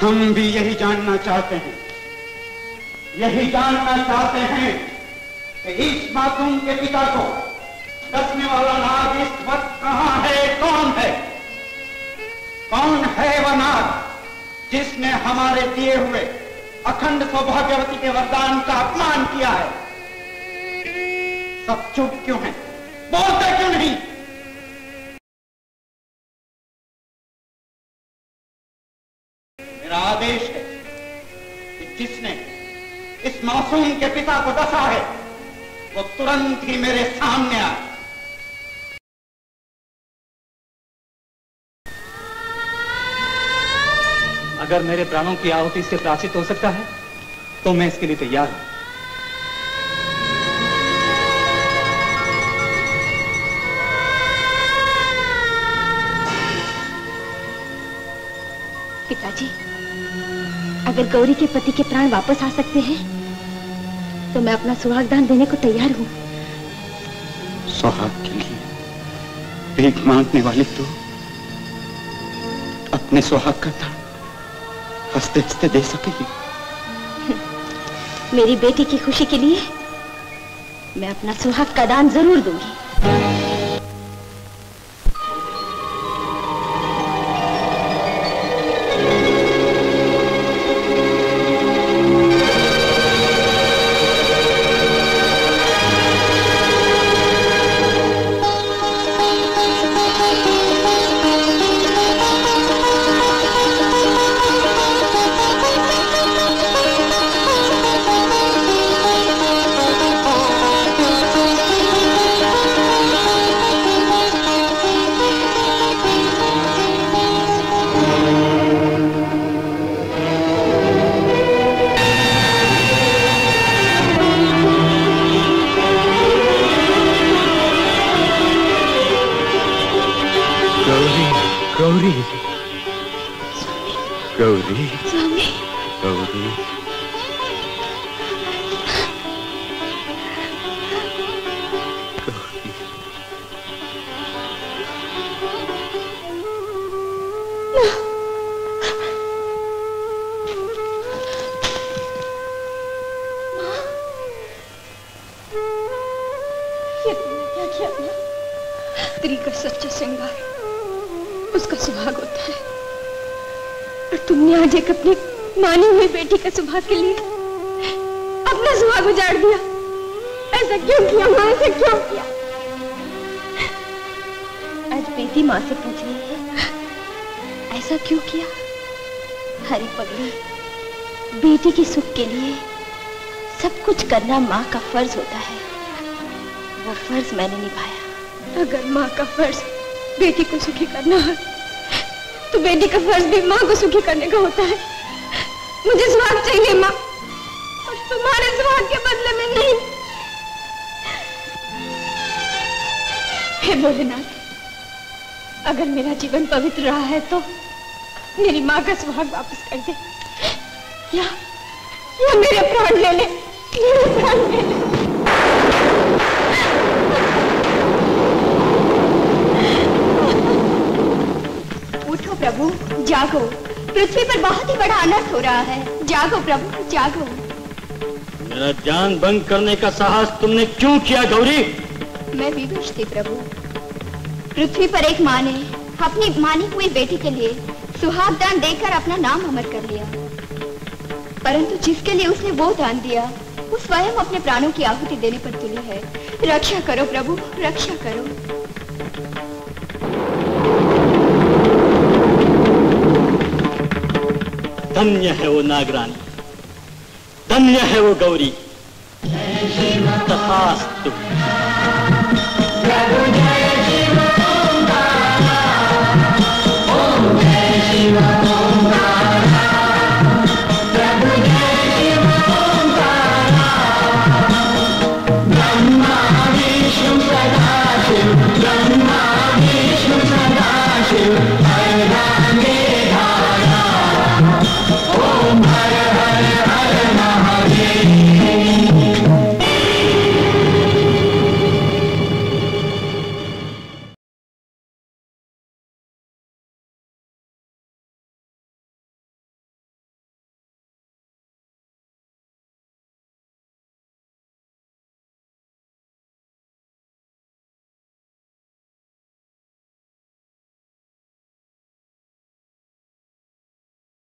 हम भी यही जानना चाहते हैं, यही जानना चाहते हैं कि इस मासूम के पिता को डसने वाला नाग इस वक्त कहां है, कौन है? कौन है वह जिसने हमारे दिए हुए अखंड सौभाग्यवती के वरदान का अपमान किया है। सब चुप क्यों हैं? बोलते क्यों नहीं? मेरा आदेश है कि जिसने इस मासूम के पिता को डसा है वो तुरंत ही मेरे सामने आए। अगर मेरे प्राणों की आहुति से प्राचित हो सकता है तो मैं इसके लिए तैयार हूं। पिताजी, अगर गौरी के पति के प्राण वापस आ सकते हैं तो मैं अपना सुहागदान देने को तैयार हूं। सुहाग के लिए भीख मांगने वाले तो अपने सुहाग का दान हंसते हंसते दे सकेगी। मेरी बेटी की खुशी के लिए मैं अपना सुहाग का दान जरूर दूंगी। गौरी, गौरी, स्त्री का सच्चा श्रृंगार उसका सुहाग होता है और तुमने आज एक अपनी मानी हुई बेटी के सुहाग के लिए अपना सुहाग उजाड़ दिया। ऐसा क्यों किया माँ? ऐसा क्यों किया? आज बेटी माँ से पूछ रही है ऐसा क्यों किया? हरी पगली, बेटी के सुख के लिए सब कुछ करना माँ का फर्ज होता है। वो फर्ज मैंने निभाया। अगर माँ का फर्ज बेटी को सुखी करना है तो बेटी का फर्ज भी माँ को सुखी करने का होता है। मुझे सुहाग चाहिए माँ, और तुम्हारे सुहाग के बदले में नहीं। हे भोलेनाथ, अगर मेरा जीवन पवित्र रहा है तो मेरी माँ का सुहाग वापस कर दे, या मेरे प्राण ले ले, मेरे प्राण ले ले। उठो प्रभु, जागो। पृथ्वी पर बहुत ही बड़ा अनर्थ हो रहा है। जागो प्रभु, जागो। मेरा जान भंग करने का साहस तुमने क्यों किया गौरी? मैं विवश थी प्रभु। पृथ्वी पर एक माँ ने अपनी मानी हुई बेटी के लिए सुहाग दान देकर अपना नाम अमर कर लिया, परंतु जिसके लिए उसने वो दान दिया वो स्वयं अपने प्राणों की आहुति देने पर तुली है। रक्षा करो प्रभु, रक्षा करो। धन्य है वो नागरानी, धन्य है वो गौरी। तथास्तु। Hare